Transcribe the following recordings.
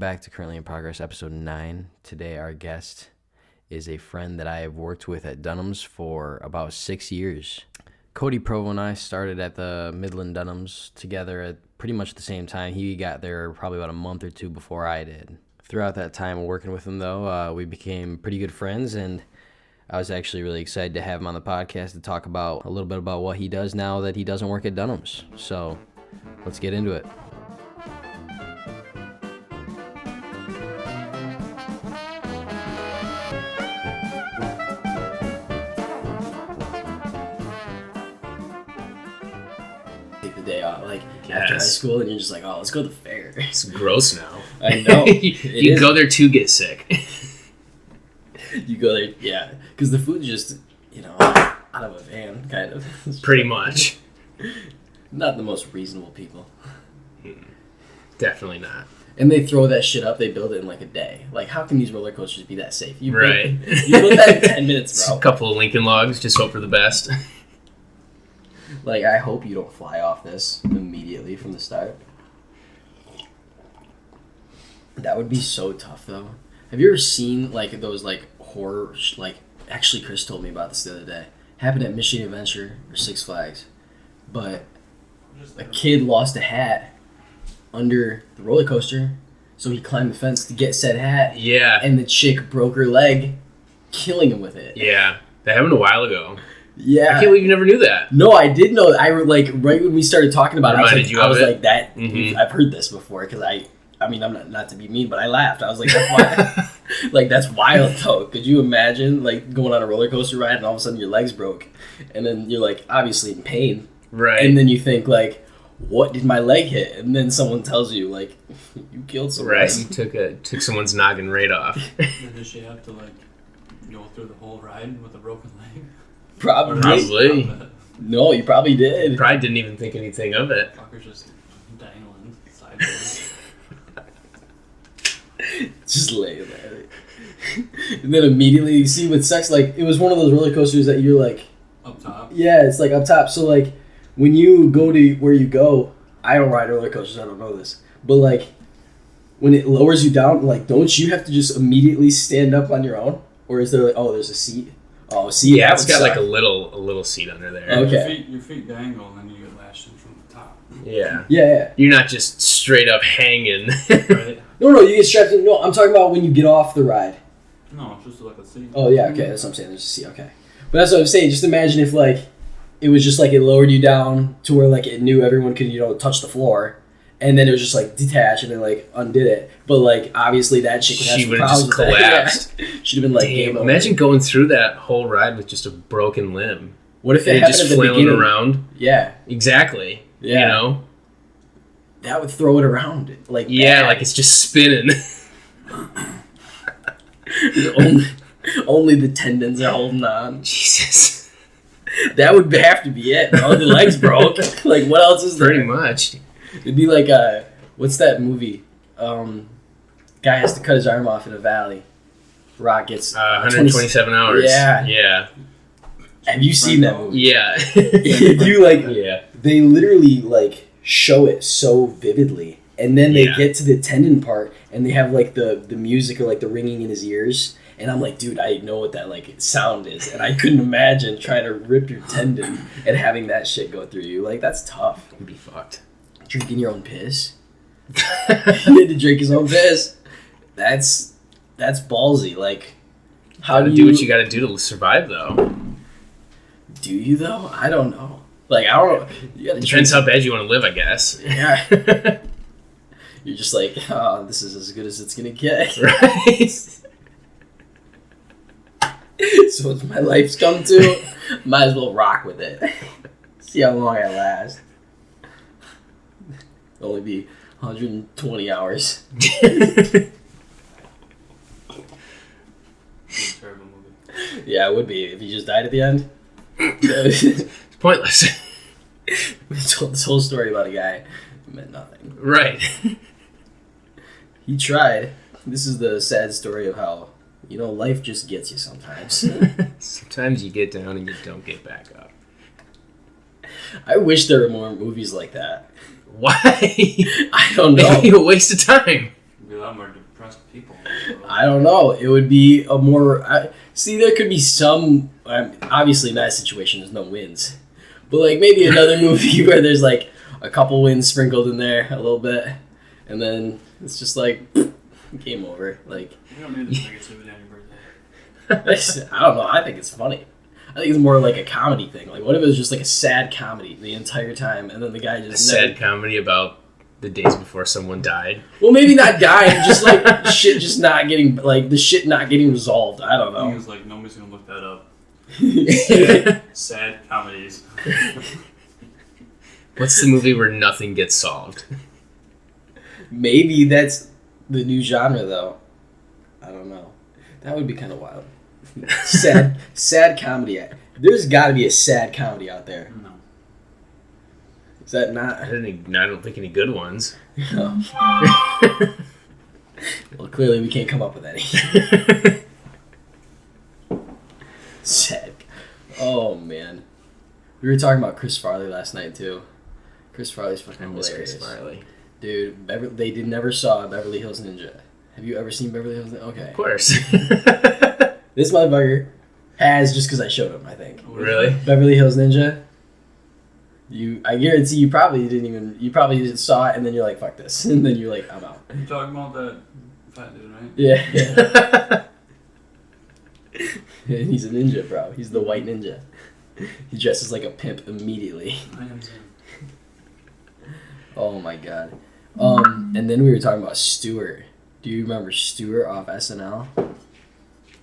back to Currently in Progress, episode 9. Today, our guest is a friend that I have worked with at Dunham's for about 6 years. Cody Provow and I started at the Midland Dunham's together at pretty much the same time. He got there probably about a month or two before I did. Throughout that time working with him, though, we became pretty good friends, and I was actually really excited to have him on the podcast to talk about a little bit about what he does now that he doesn't work at Dunham's. So, let's get into it. Day off, like after high school, and you're just like, oh, let's go to the fair. It's gross now. I know. You go there to get sick. You go there, yeah, because the food's just, out of a van, kind of. Pretty much. Not the most reasonable people. Definitely not. And they throw that shit up, they build it in like a day. Like, how can these roller coasters be that safe? You right. You build that in 10 minutes, bro. A couple of Lincoln Logs, just hope for the best. Like, I hope you don't fly off this immediately from the start. That would be so tough, though. Have you ever seen, like, those, like, horror, actually, Chris told me about this the other day. Happened at Michigan Adventure or Six Flags. But a kid lost a hat under the roller coaster, so he climbed the fence to get said hat. Yeah. And the chick broke her leg, killing him with it. Yeah. That happened a while ago. Yeah. I can't believe you never knew that. No, I did know. Right when we started talking about it, I was like, that. Mm-hmm. I've heard this before, because I mean, I'm not to be mean, but I laughed. I was like, that's why. Like, that's wild, though. Could you imagine, like, going on a roller coaster ride and all of a sudden your legs broke, and then you're like, obviously in pain, right? And then you think, like, what did my leg hit? And then someone tells you, like, you killed someone. Right, you took someone's noggin right off. And does she have to, like, go through the whole ride with a broken leg? Probably. No, you probably did. Probably didn't even think anything of it. Fucker's just dangling sideways. Just laying there. And then immediately you see what sex, like, it was one of those roller coasters that you're like... Up top? Yeah, it's like up top. So, like, when you go to where you go, I don't ride roller coasters, I don't know this. But, like, when it lowers you down, like, don't you have to just immediately stand up on your own? Or is there, like, oh, there's a seat? Oh, see, yeah, it's got like a little seat under there. Okay. Your feet dangle, and then you get lashed in from the top. Yeah. Yeah. You're not just straight up hanging. Right? No, you get strapped in. No, I'm talking about when you get off the ride. No, it's just like a seat. Oh, yeah, okay, that's what I'm saying. There's a seat, okay. But that's what I'm saying. Just imagine if, like, it was just, like, it lowered you down to where, like, it knew everyone could, touch the floor. And then it was just, like, detached and then, like, undid it. But, like, obviously that chick would have some problems with collapsed. that. She'd have been like, damn, imagine going through that whole ride with just a broken limb. What if it happened just at the flailing beginning? around? Yeah. Exactly. Yeah. That would throw it around. Like, yeah, bad. like it's just spinning. only the tendons are holding on. Jesus. That would have to be it, bro. The legs broke. Like, what else is there? Pretty much. It'd be like, what's that movie? Guy has to cut his arm off in a valley. Rock gets... 127 hours. Yeah. Have you seen that movie? Yeah. Yeah. They literally, like, show it so vividly. And then they get to the tendon part, and they have, like, the music or, like, the ringing in his ears. And I'm like, dude, I know what that, like, sound is. And I couldn't imagine trying to rip your tendon and having that shit go through you. Like, that's tough. You'd be fucked. Drinking your own piss. He had to drink his own piss. That's ballsy. Like, how do you do what you gotta do to survive, though? Do you, though? I don't know. Like, I don't know. It depends how bad you want to live, I guess. Yeah. You're just like, oh, this is as good as it's gonna get. Right. So it's my life's come to. Might as well rock with it. See how long I last. Only be 120 hours. Terrible movie. Yeah, it would be if he just died at the end. It's pointless. We told this whole story about a guy who meant nothing. Right. He tried. This is the sad story of how, life just gets you sometimes. Sometimes you get down and you don't get back up. I wish there were more movies like that. Why? I don't know. It'd be a waste of time. It'd be a lot more I don't know. It would be a more... see, there could be some... obviously, in that situation, there's no wins. But, like, maybe another movie where there's, like, a couple wins sprinkled in there a little bit. And then it's just, like, game over. Like... We don't need this negativity on your birthday. I don't know. I think it's funny. I think it's more like a comedy thing. Like, what if it was just, like, a sad comedy the entire time, and then the guy just... Sad comedy about the days before someone died. Well, maybe not dying, just like shit just not getting, like the shit not getting resolved. I don't I think know. it's like nobody's gonna look that up. Sad comedies. What's the movie where nothing gets solved? Maybe that's the new genre, though. I don't know. That would be kind of wild. Sad comedy. There's got to be a sad comedy out there. No. Is that not? I don't think any good ones. No. Well, clearly we can't come up with any. Sad. Oh man, we were talking about Chris Farley last night too. Chris Farley's fucking I miss hilarious, Chris Farley. dude. Never saw Beverly Hills Ninja. Have you ever seen Beverly Hills Ninja? Okay, Of course. this motherfucker has, just because I showed him. I think Really? Beverly Hills Ninja. I guarantee you probably didn't even. You probably just saw it and then you're like, "Fuck this," and then you're like, "I'm out." You talking about that fat dude, right? Yeah. He's a ninja, bro. He's the white ninja. He dresses like a pimp immediately. I am too. Oh my god. And then we were talking about Stewart. Do you remember Stewart off SNL?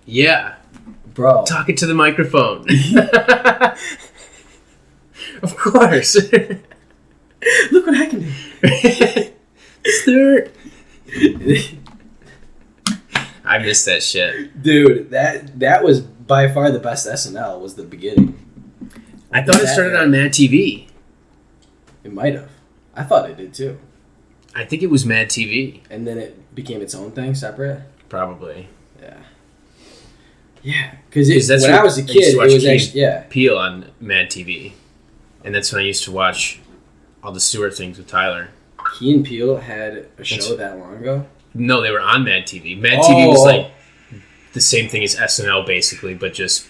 Yeah. Bro. Talking to the microphone. Of course. Look what I can do. Stewart. I missed that shit. Dude, that was by far the best SNL, was the beginning. I thought it started on Mad TV. It might have. I thought it did too. I think it was Mad TV. And then it became its own thing, separate. Probably. Yeah. Yeah, because that's when what I was a I used kid, to it watch was Key actually, yeah. Peele on Mad TV. And that's when I used to watch all the Stewart things with Tyler. Key and Peele had a show that long ago? No, they were on Mad TV. Mad TV was like the same thing as SNL basically, but just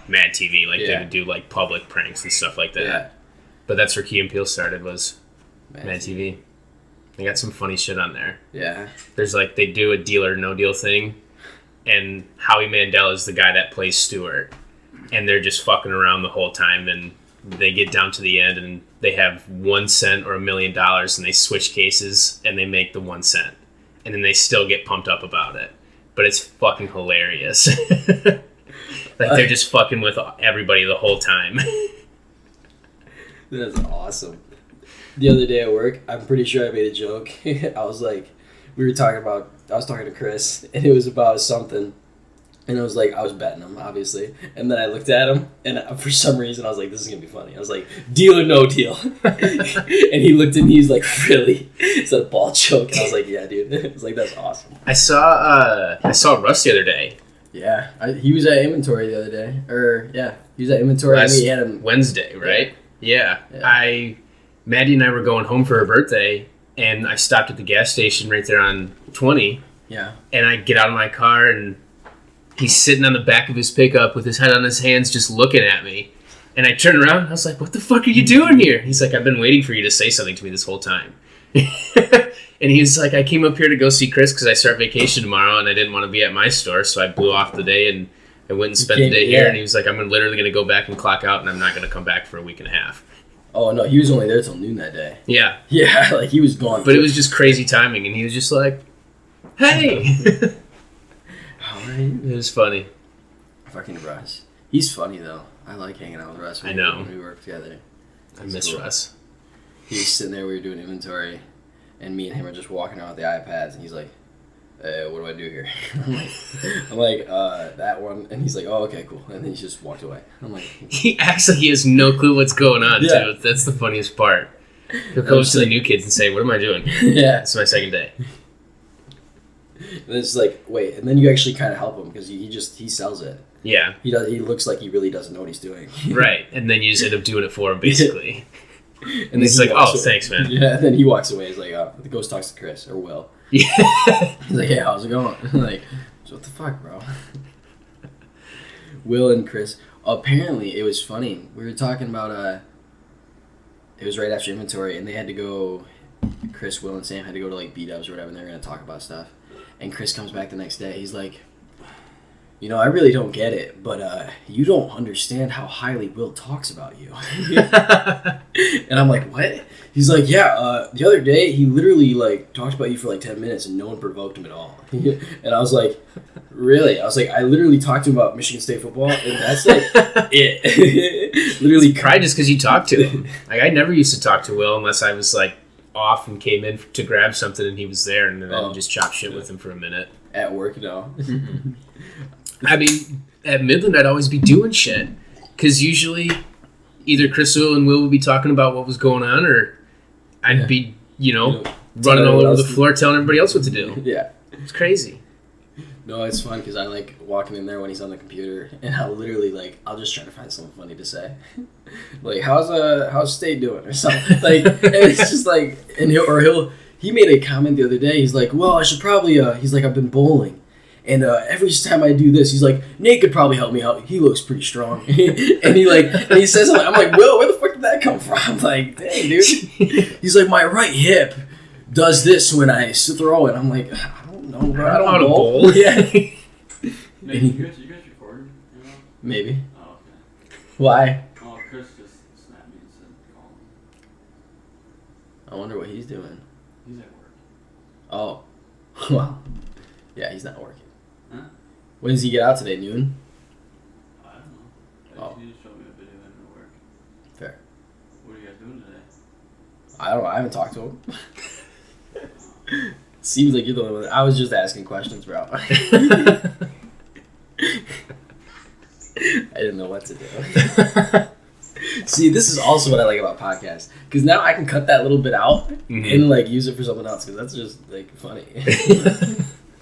Mad TV. Like they would do like public pranks and stuff like that. Yeah. But that's where Key and Peele started, was Mad TV. They got some funny shit on there. Yeah. There's like, they do a Deal or No Deal thing, and Howie Mandel is the guy that plays Stewart, and they're just fucking around the whole time, and they get down to the end and they have 1 cent or $1 million, and they switch cases and they make the 1 cent, and then they still get pumped up about it, but it's fucking hilarious. Like they're just fucking with everybody the whole time. That's awesome. The other day at work, I'm pretty sure I made a joke. I was talking to Chris, and it was about something. And I was like, I was betting him, obviously. And then I looked at him, and for some reason, I was like, this is going to be funny. I was like, deal or no deal? And he looked at me, he's like, really? It's a ball choke. And I was like, yeah, dude. I was like, that's awesome. I saw Russ the other day. Yeah. He was at inventory the other day. He was at inventory. Last and we had him Wednesday, right? Yeah. Maddie and I were going home for her birthday, and I stopped at the gas station right there on 20. Yeah. And I get out of my car, and he's sitting on the back of his pickup with his head on his hands just looking at me. And I turned around, and I was like, what the fuck are you doing here? He's like, I've been waiting for you to say something to me this whole time. And he was like, I came up here to go see Chris because I start vacation tomorrow, and I didn't want to be at my store, so I blew off the day, and I went and spent the day here. And he was like, I'm literally going to go back and clock out, and I'm not going to come back for a week and a half. Oh, no, he was only there till noon that day. Yeah. Yeah, like he was gone. But it was just crazy timing, and he was just like, hey! It was funny. Fucking Russ. He's funny, though. I like hanging out with Russ when we work together. I miss Russ. He was sitting there, we were doing inventory, and me and him are just walking around with the iPads, and he's like, what do I do here? I'm like, that one. And he's like, oh, okay, cool. And then he just walked away. I'm like... He acts like he has no clue what's going on, too. That's the funniest part. He'll go to the new kids and say, what am I doing? Yeah. It's my second day. And it's like, wait. And then you actually kind of help him because he sells it. Yeah. He looks like he really doesn't know what he's doing. Right. And then you just end up doing it for him, basically. And he's like, oh, thanks, man. Yeah, and then he walks away. He's like, the ghost talks to Chris or Will. Yeah. He's like, hey, how's it going? Like, So what the fuck, bro? Will and Chris. Apparently, it was funny. We were talking about, it was right after inventory, and they had to go, Chris, Will, and Sam had to go to, like, B-dubs or whatever, and they were going to talk about stuff. And Chris comes back the next day. He's like, you know, I really don't get it, but you don't understand how highly Will talks about you. And I'm like, what? He's like, yeah, the other day, he literally, like, talked about you for, like, 10 minutes, and no one provoked him at all. And I was like, really? I was like, I literally talked to him about Michigan State football, and that's, like, it. Literally. Probably just because you talked to him. Like, I never used to talk to Will unless I was, like, off and came in to grab something, and he was there, and then I would just chop shit with him for a minute. At work, no. I mean, at Midland, I'd always be doing shit. Because usually, either Chris and Will would be talking about what was going on, or I'd be, running all over the floor telling everybody else what to do. Yeah. It's crazy. No, it's fun because I like walking in there when he's on the computer, and I'll literally, like, I'll just try to find something funny to say. Like, how's State doing? Or something. Like, and it's just like, and he made a comment the other day. He's like, well, I should probably, he's like, I've been bowling. And every time I do this, he's like, Nate could probably help me out. He looks pretty strong. and he says something. I'm like, Will, where the fuck did that come from? I'm like, dang, dude. He's like, my right hip does this when I throw it. I'm like, I don't know, bro. I don't bowl. Yeah. Nate, you guys recording? Maybe. Oh, okay. Why? Oh, Chris just snapped me and said, call him. I wonder what he's doing. He's at work. Oh. Well. Yeah, he's not working. Huh? When does he get out today? Noon? I don't know. Oh. He just showed me a video of him at work. Fair. What are you guys doing today? I don't know. I haven't talked to him. Seems like you're the only one. I was just asking questions, bro. I didn't know what to do. See, this is also what I like about podcasts. Because now I can cut that little bit out and, like, use it for something else. Because that's just, like, funny.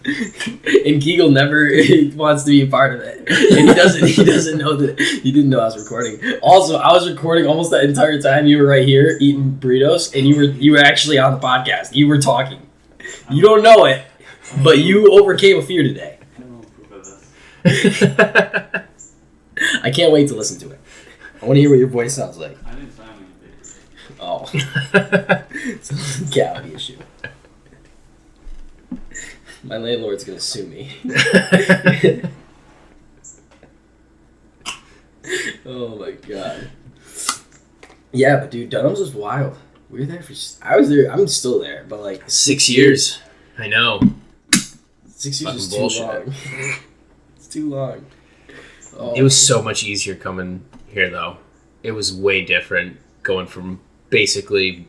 And Keegle never wants to be a part of it. And he doesn't know that. He didn't know I was recording. Also, I was recording almost that entire time you were right here eating burritos, and you were actually on the podcast. You were talking. You don't know it, but you overcame a fear today. I don't know proof of this. I can't wait to listen to it. I want to hear what your voice sounds like. I didn't sign any papers. Oh. It's a legality issue. My landlord's going to sue me. Oh my god. Yeah, but dude, Dunham's was wild. We were there for... I was there... I'm still there, but like... 6 years. I know. 6 years is Fucking too long. It's too long. Oh. It was so much easier coming here, though. It was way different going from basically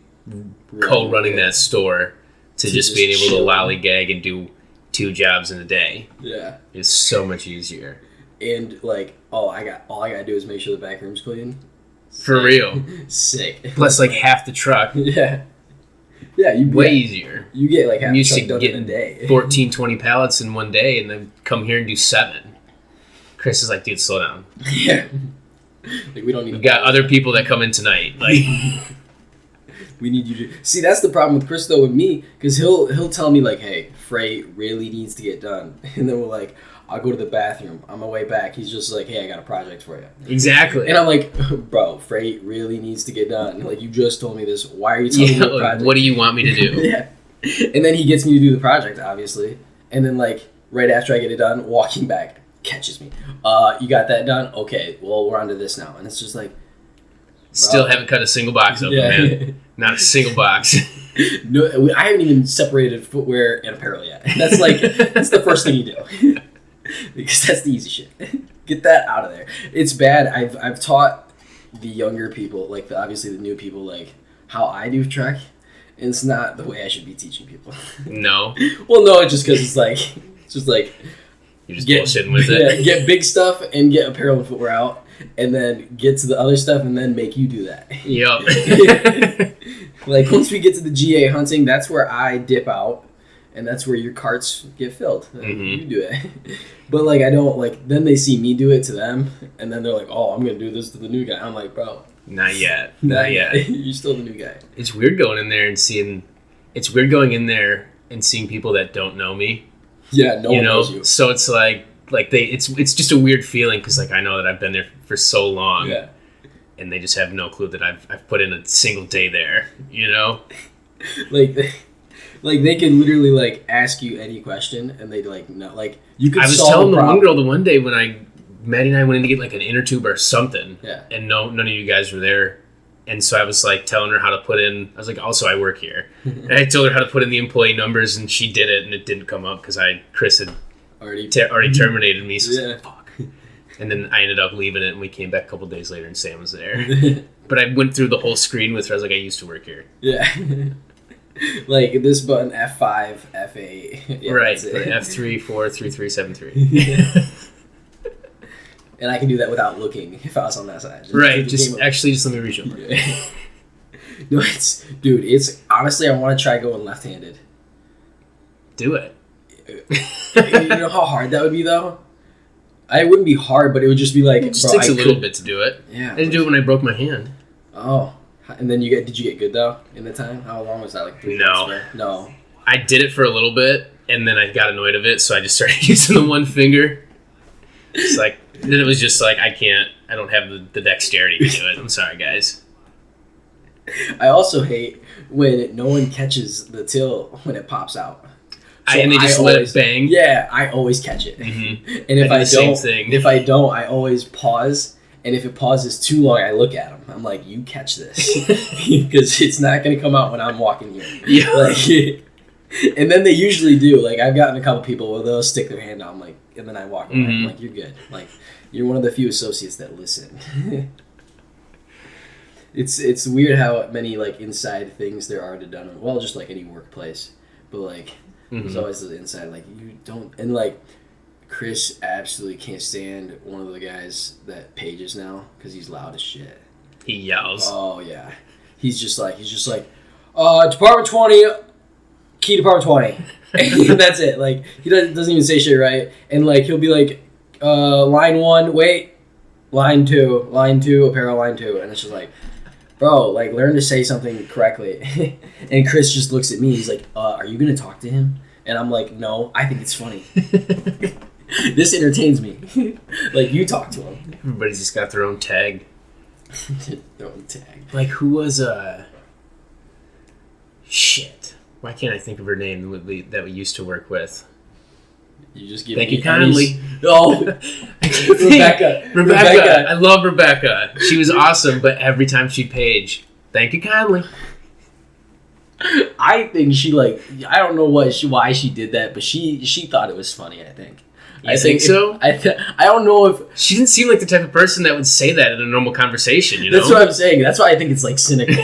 co-running that store to just being able to lollygag and do 2 jobs in a day. Yeah. It's so much easier. And like, all I gotta do is make sure the back room's clean. For real. Sick. Plus like half the truck. Yeah. Yeah, way easier. You get like half I'm the used truck to done in a getting day. 14, 20 pallets in one day and then come here and do 7. Chris is like, dude, slow down. Yeah. Like, we don't need... We've got other people that come in tonight. Like... We need you to... See, that's the problem with Chris, though, with me, because he'll tell me, like, hey, freight really needs to get done. And then we're like, I'll go to the bathroom. On my way back, he's just like, hey, I got a project for you. Exactly. And I'm like, bro, freight really needs to get done. Like, you just told me this. Why are you telling me the project? What do you want me to do? Yeah. And then he gets me to do the project, obviously. And then, like, right after I get it done, walking back, catches me. You got that done? Okay, well, we're on to this now. And it's just like... Still haven't cut a single box open, man. Not a single box. No, I haven't even separated footwear and apparel yet. That's like that's the first thing you do, because that's the easy shit. Get that out of there. It's bad. I've taught the younger people, like obviously the new people, like how I do trek, and it's not the way I should be teaching people. No. Well, no, it's just because it's just like you're just bullshitting with it. Yeah, get big stuff and get apparel and footwear out. And then get to the other stuff and then make you do that. Yep. Like, once we get to the GA hunting, that's where I dip out. And that's where your carts get filled. You do it. But, like, I don't, like, then they see me do it to them. And then they're like, oh, I'm going to do this to the new guy. I'm like, bro. Not yet. Not yet. You're still the new guy. It's weird going in there and seeing... It's weird going in there and seeing people that don't know me. Yeah, no you one know. knows you. So it's like it's just a weird feeling because like I know that I've been there for so long, Yeah. and they just have no clue that I've put in a single day there, you know. Like they can literally like ask you any question and they'd like no like you could I was solve telling a the one problem. girl the one day when Maddie and I went in to get like an inner tube or something, Yeah. and none of you guys were there. And so I was like telling her how to put in. I was like, also I work here, and I told her how to put in the employee numbers, and she did it, and it didn't come up because Chris had already terminated me. So I was Yeah. like, fuck. And then I ended up leaving it, and we came back a couple days later, and Sam was there. But I went through the whole screen with her. I was like, I used to work here. Yeah. Like this button F5, F8. Yeah, Right. that's it. F3, 4, 3, 3, 7, 3. And I can do that without looking if I was on that side. Just Right. do the Just game let me read you. of- No, it's honestly I want to try going left-handed. Do it. You know how hard that would be though? It wouldn't be hard, but it would just be like It just bro, takes I a little could- bit to do it. Yeah. I didn't do it when I broke my hand. Oh. And then did you get good though in the time? How long was that? Like 3 No. months, right? No. I did it for a little bit, and then I got annoyed of it, so I just started using the one finger. It's like, then it was just like, I don't have the dexterity to do it. I'm sorry, guys. I also hate when no one catches the till when it pops out. And they just let it bang. Yeah, I always catch it. Mhm. And if I do I the same don't, thing. if I don't, I always pause. And if it pauses too long, I look at them. I'm like, "You catch this," because it's not gonna come out when I'm walking here. Yeah. Like, and then they usually do. Like I've gotten a couple people where they'll stick their hand out, I'm like, and then I walk away. I'm Mhm. like, "You're good." Like you're one of the few associates that listen. It's weird how many like inside things there are to done. Well, just like any workplace, but like there's Mhm. always the inside. Like you don't and like Chris absolutely can't stand one of the guys that pages now because he's loud as shit. He yells. Oh yeah, he's just like Department 20, key Department 20. And that's it. Like he doesn't even say shit right, and like he'll be like, line 1, wait, line 2, apparel line 2, and it's just like, bro, like learn to say something correctly. And Chris just looks at me. He's like, are you gonna talk to him? And I'm like, no, I think it's funny. This entertains me. Like you talk to him. Everybody's just got their own tag. Their own tag. Like, who was, shit. Why can't I think of her name that we used to work with? You just give Thank me you kindly. Oh, Rebecca. Rebecca. I love Rebecca. She was awesome, but every time she'd page, thank you kindly. I think she like I don't know why she did that, but she thought it was funny. I think. You think so? I don't know if She didn't seem like the type of person that would say that in a normal conversation, you know? that's what I'm saying. That's why I think it's like cynical.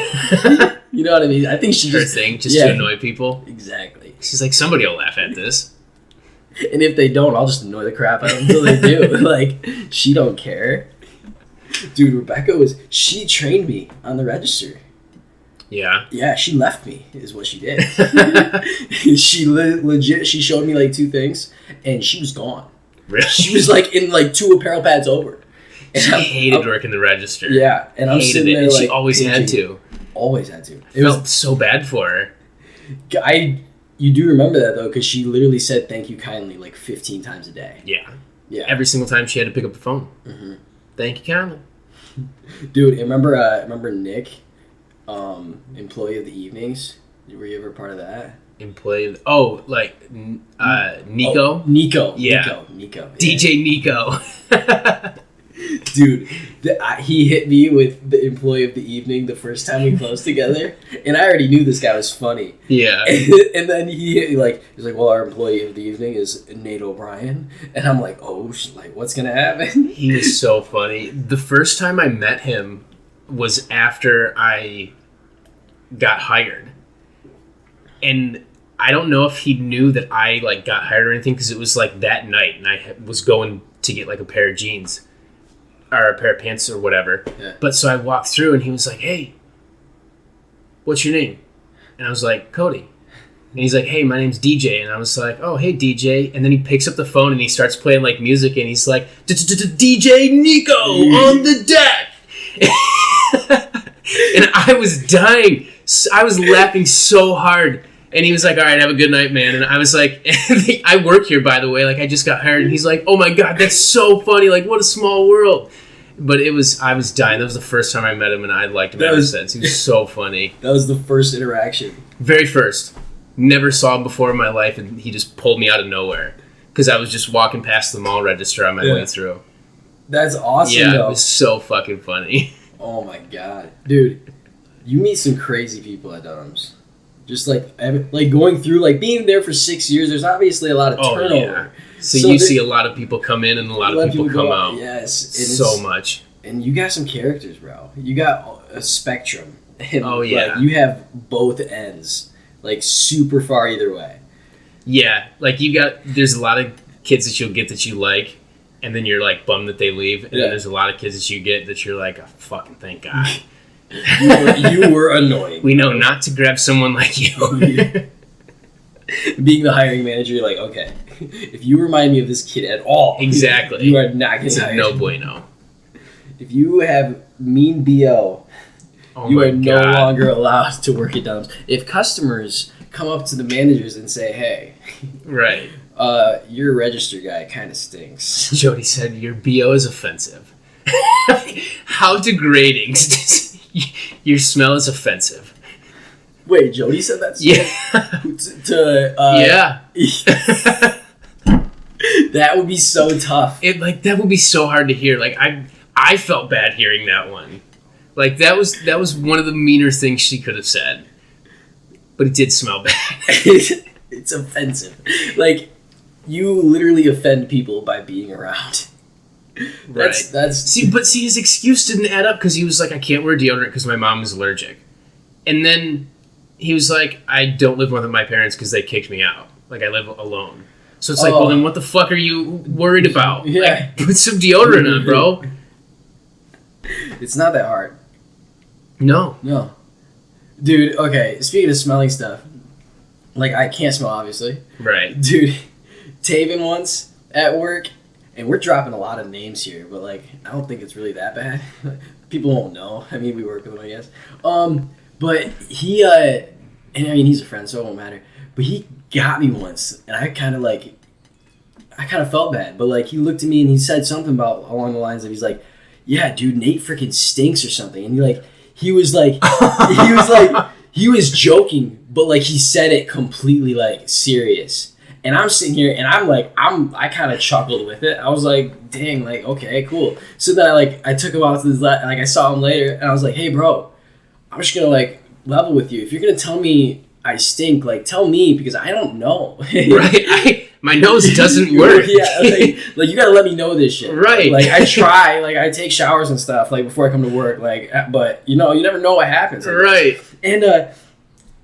You know what I mean? I think she Her just thing, just yeah. to annoy people. Exactly. She's like, somebody will laugh at this. And if they don't, I'll just annoy the crap out of them until they do. Like she don't care. Dude, Rebecca she trained me on the register. Yeah. Yeah, she left me, is what she did. She legit, she showed me like 2 things, and she was gone. Really? She was like in like 2 apparel pads over. And She I'm- hated working the register. Yeah, and I'm Hated sitting it. there And like she always had paging. to. Always had to. It felt so bad for her. You do remember that though, because she literally said "thank you kindly" like 15 times a day. Yeah. Yeah, Every single time she had to pick up the phone. Mhm. Thank you kindly. Dude, remember Nick, employee of the evenings. Were you ever part of that? Employee. Oh, like Nico? Oh, Nico. Yeah. Nico. Yeah. DJ Nico. Dude, he hit me with the employee of the evening the first time we closed together, and I already knew this guy was funny. Yeah. And then he hit me he's like, well, our employee of the evening is Nate O'Brien, and I'm like, oh, like what's gonna happen? He was so funny. The first time I met him was after I got hired. And I don't know if he knew that I like got hired or anything, because it was like that night and I was going to get like a pair of jeans or a pair of pants or whatever. Yeah. But so I walked through and he was like, hey, what's your name? And I was like, Cody. And he's like, hey, my name's DJ. And I was like, oh, hey, DJ. And then he picks up the phone and he starts playing like music and he's like, DJ Nico on the deck. And I was dying. I was laughing so hard And he was like, all right, have a good night, man. And I was like, I work here, by the way. Like, I just got hired. And he's like, oh, my God, that's so funny. Like, what a small world. But I was dying. That was the first time I met him, and I liked him ever since. He was so funny. That was the first interaction. Very first. Never saw him before in my life, and he just pulled me out of nowhere. Because I was just walking past the mall register on my way through. That's awesome, Yeah, though. it was so fucking funny. Oh, my God. Dude, you meet some crazy people at Dunham's. Just, like going through, like, being there for 6 years, there's obviously a lot of turnover. Yeah. So you see a lot of people come in and a lot of people come out. Yes. So much. And you got some characters, bro. You got a spectrum. And, yeah. Like, you have both ends. Like, super far either way. Yeah. Like, there's a lot of kids that you'll get that you like, and then you're, like, bummed that they leave. And then there's a lot of kids that you get that you're like, oh, fucking thank God. You were annoying. We know not to grab someone like you. Being the hiring manager, you're like, okay, if you remind me of this kid at all, exactly, you are not getting hired. No bueno. If you have mean BO, you are no longer allowed to work at Dunham's. If customers come up to the managers and say, hey, right, your register guy kind of stinks. Jody said your BO is offensive. How degrading. Your smell is offensive. Wait, Jody said that? Yeah. Yeah. That would be so tough. That would be so hard to hear. Like I felt bad hearing that one. Like that was one of the meaner things she could have said. But it did smell bad. It's offensive. Like you literally offend people by being around. That's see his excuse didn't add up because he was like, I can't wear deodorant because my mom is allergic, and then he was like, I don't live with my parents because they kicked me out. Like I live alone. So it's like, well then what the fuck are you worried about? Yeah, like, put some deodorant on, bro. It's not that hard. No, dude. Okay, speaking of smelling stuff, like I can't smell obviously. Right, dude. Taven once at work. And we're dropping a lot of names here, but, like, I don't think it's really that bad. People won't know. I mean, we work with him, I guess. But he, and I mean, he's a friend, so it won't matter. But he got me once, and I kind of felt bad. But, like, he looked at me and he said something along the lines of, he's like, yeah, dude, Nate freaking stinks or something. And he was joking, but, like, he said it completely, like, serious. And I'm sitting here, and I kind of chuckled with it. I was like, dang, like, okay, cool. So then I took him out to this, I saw him later, and I was like, hey, bro, I'm just going to, like, level with you. If you're going to tell me I stink, like, tell me, because I don't know. Right? My nose doesn't work. Yeah, like, you got to let me know this shit. Right. Like, I try, like, I take showers and stuff, like, before I come to work, like, but, you never know what happens. Like, right. And,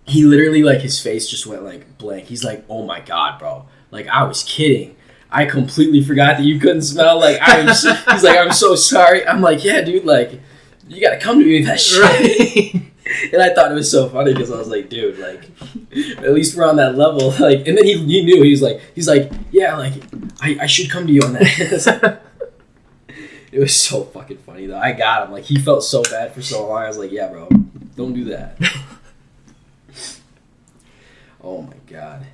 he literally, like, his face just went, like, blank. He's like, oh, my God, bro. Like, I was kidding. I completely forgot that you couldn't smell. Like, he's like, I'm so sorry. I'm like, yeah, dude, like, you got to come to me with that shit. Right. And I thought it was so funny because I was like, dude, like, at least we're on that level. Like, and then he knew. He's like, yeah, like, I should come to you on that. It was so fucking funny, though. I got him. Like, he felt so bad for so long. I was like, yeah, bro, don't do that. Oh my God,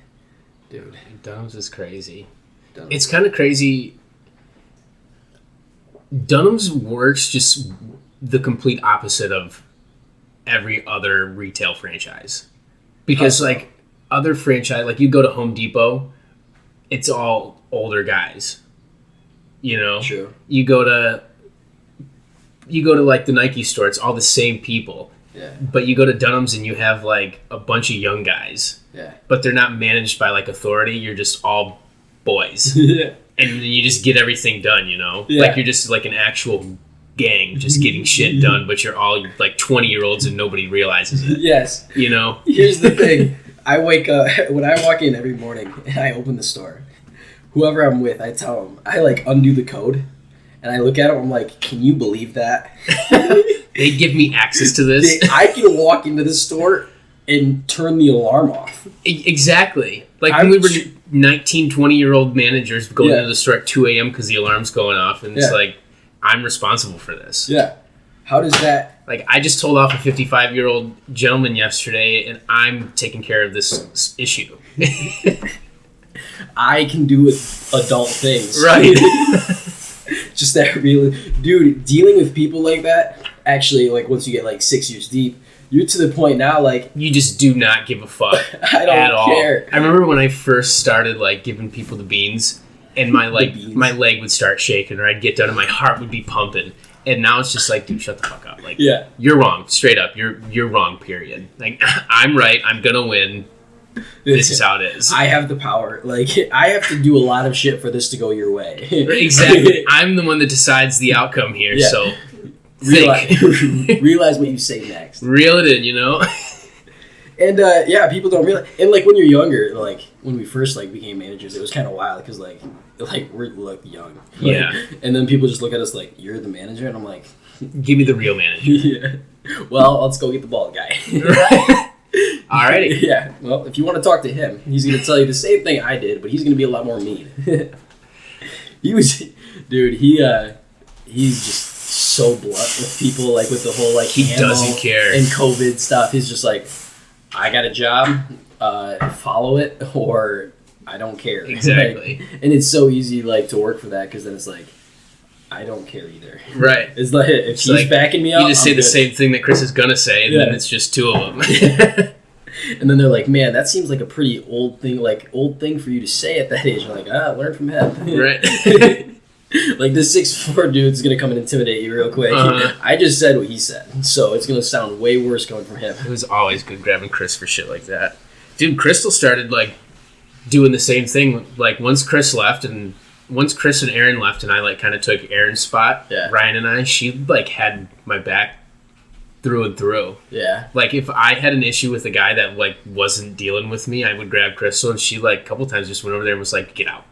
dude. Dunham's is crazy. It's kind of crazy. Dunham's works just the complete opposite of every other retail franchise. Because, like, other franchise, like, you go to Home Depot, it's all older guys. You know? True. You go to, like, the Nike store, it's all the same people. Yeah. But you go to Dunham's and you have, like, a bunch of young guys. Yeah. But they're not managed by, like, authority. You're just all boys. Yeah. And you just get everything done, you know? Yeah. Like, you're just, like, an actual gang just getting shit done, but you're all, like, 20-year-olds and nobody realizes it. Yes. You know? Here's the thing. I wake up, when I walk in every morning and I open the store, whoever I'm with, I tell them, I, like, undo the code. And I look at them, I'm like, can you believe that? They give me access to this. I can walk into the store and turn the alarm off. Exactly. Like when we were 19, 20-year-old managers going into the store at 2 a.m. because the alarm's going off, and it's like, I'm responsible for this. Yeah. How does that? Like, I just told off a 55-year-old gentleman yesterday, and I'm taking care of this issue. I can do adult things. Right. Just that really, dude, dealing with people like that, actually, like, once you get, like, 6 years deep, you're to the point now, like... You just do not give a fuck I don't at all. care. I remember when I first started, like, giving people the beans, and my leg would start shaking, or I'd get done and my heart would be pumping. And now it's just like, dude, shut the fuck up. Like, yeah. You're wrong. Straight up. You're wrong, period. Like, I'm right. I'm gonna win. This is how it is. I have the power. Like, I have to do a lot of shit for this to go your way. Exactly. I'm the one that decides the outcome here, yeah. so realize what you say next. Reel it in, you know? And, yeah, people don't realize... And, like, when you're younger, like, when we first, like, became managers, it was kind of wild, because, like, we're, like, young. Like, yeah. And then people just look at us like, you're the manager? And I'm like... Give me the real manager. Yeah. Well, let's go get the bald guy. Right. Alrighty. Yeah. Well, if you want to talk to him, he's going to tell you the same thing I did, but he's going to be a lot more mean. Dude, he's just so blunt with people, like, with the whole, like, he doesn't care. And COVID stuff. He's just like, I got a job, follow it, or I don't care. Exactly. Like, and it's so easy, like, to work for that, because then it's like, I don't care either. Right. It's like, if he's like, backing me up, you just say I'm the good. same thing that Chris is gonna say, and then it's just two of them. And then they're like, man, that seems like a pretty old thing for you to say at that age. I'm like, learn from him. Right. Like, this 6'4" dude's gonna come and intimidate you real quick. I just said what he said, so it's gonna sound way worse coming from him. It was always good grabbing Chris for shit like that. Dude, Crystal started, like, doing the same thing. Like, once Chris and Aaron left, and I, like, kind of took Aaron's spot, Ryan and I, she, like, had my back through and through. Yeah. Like, if I had an issue with a guy that, like, wasn't dealing with me, I would grab Crystal, and she, like, a couple times just went over there and was like, get out.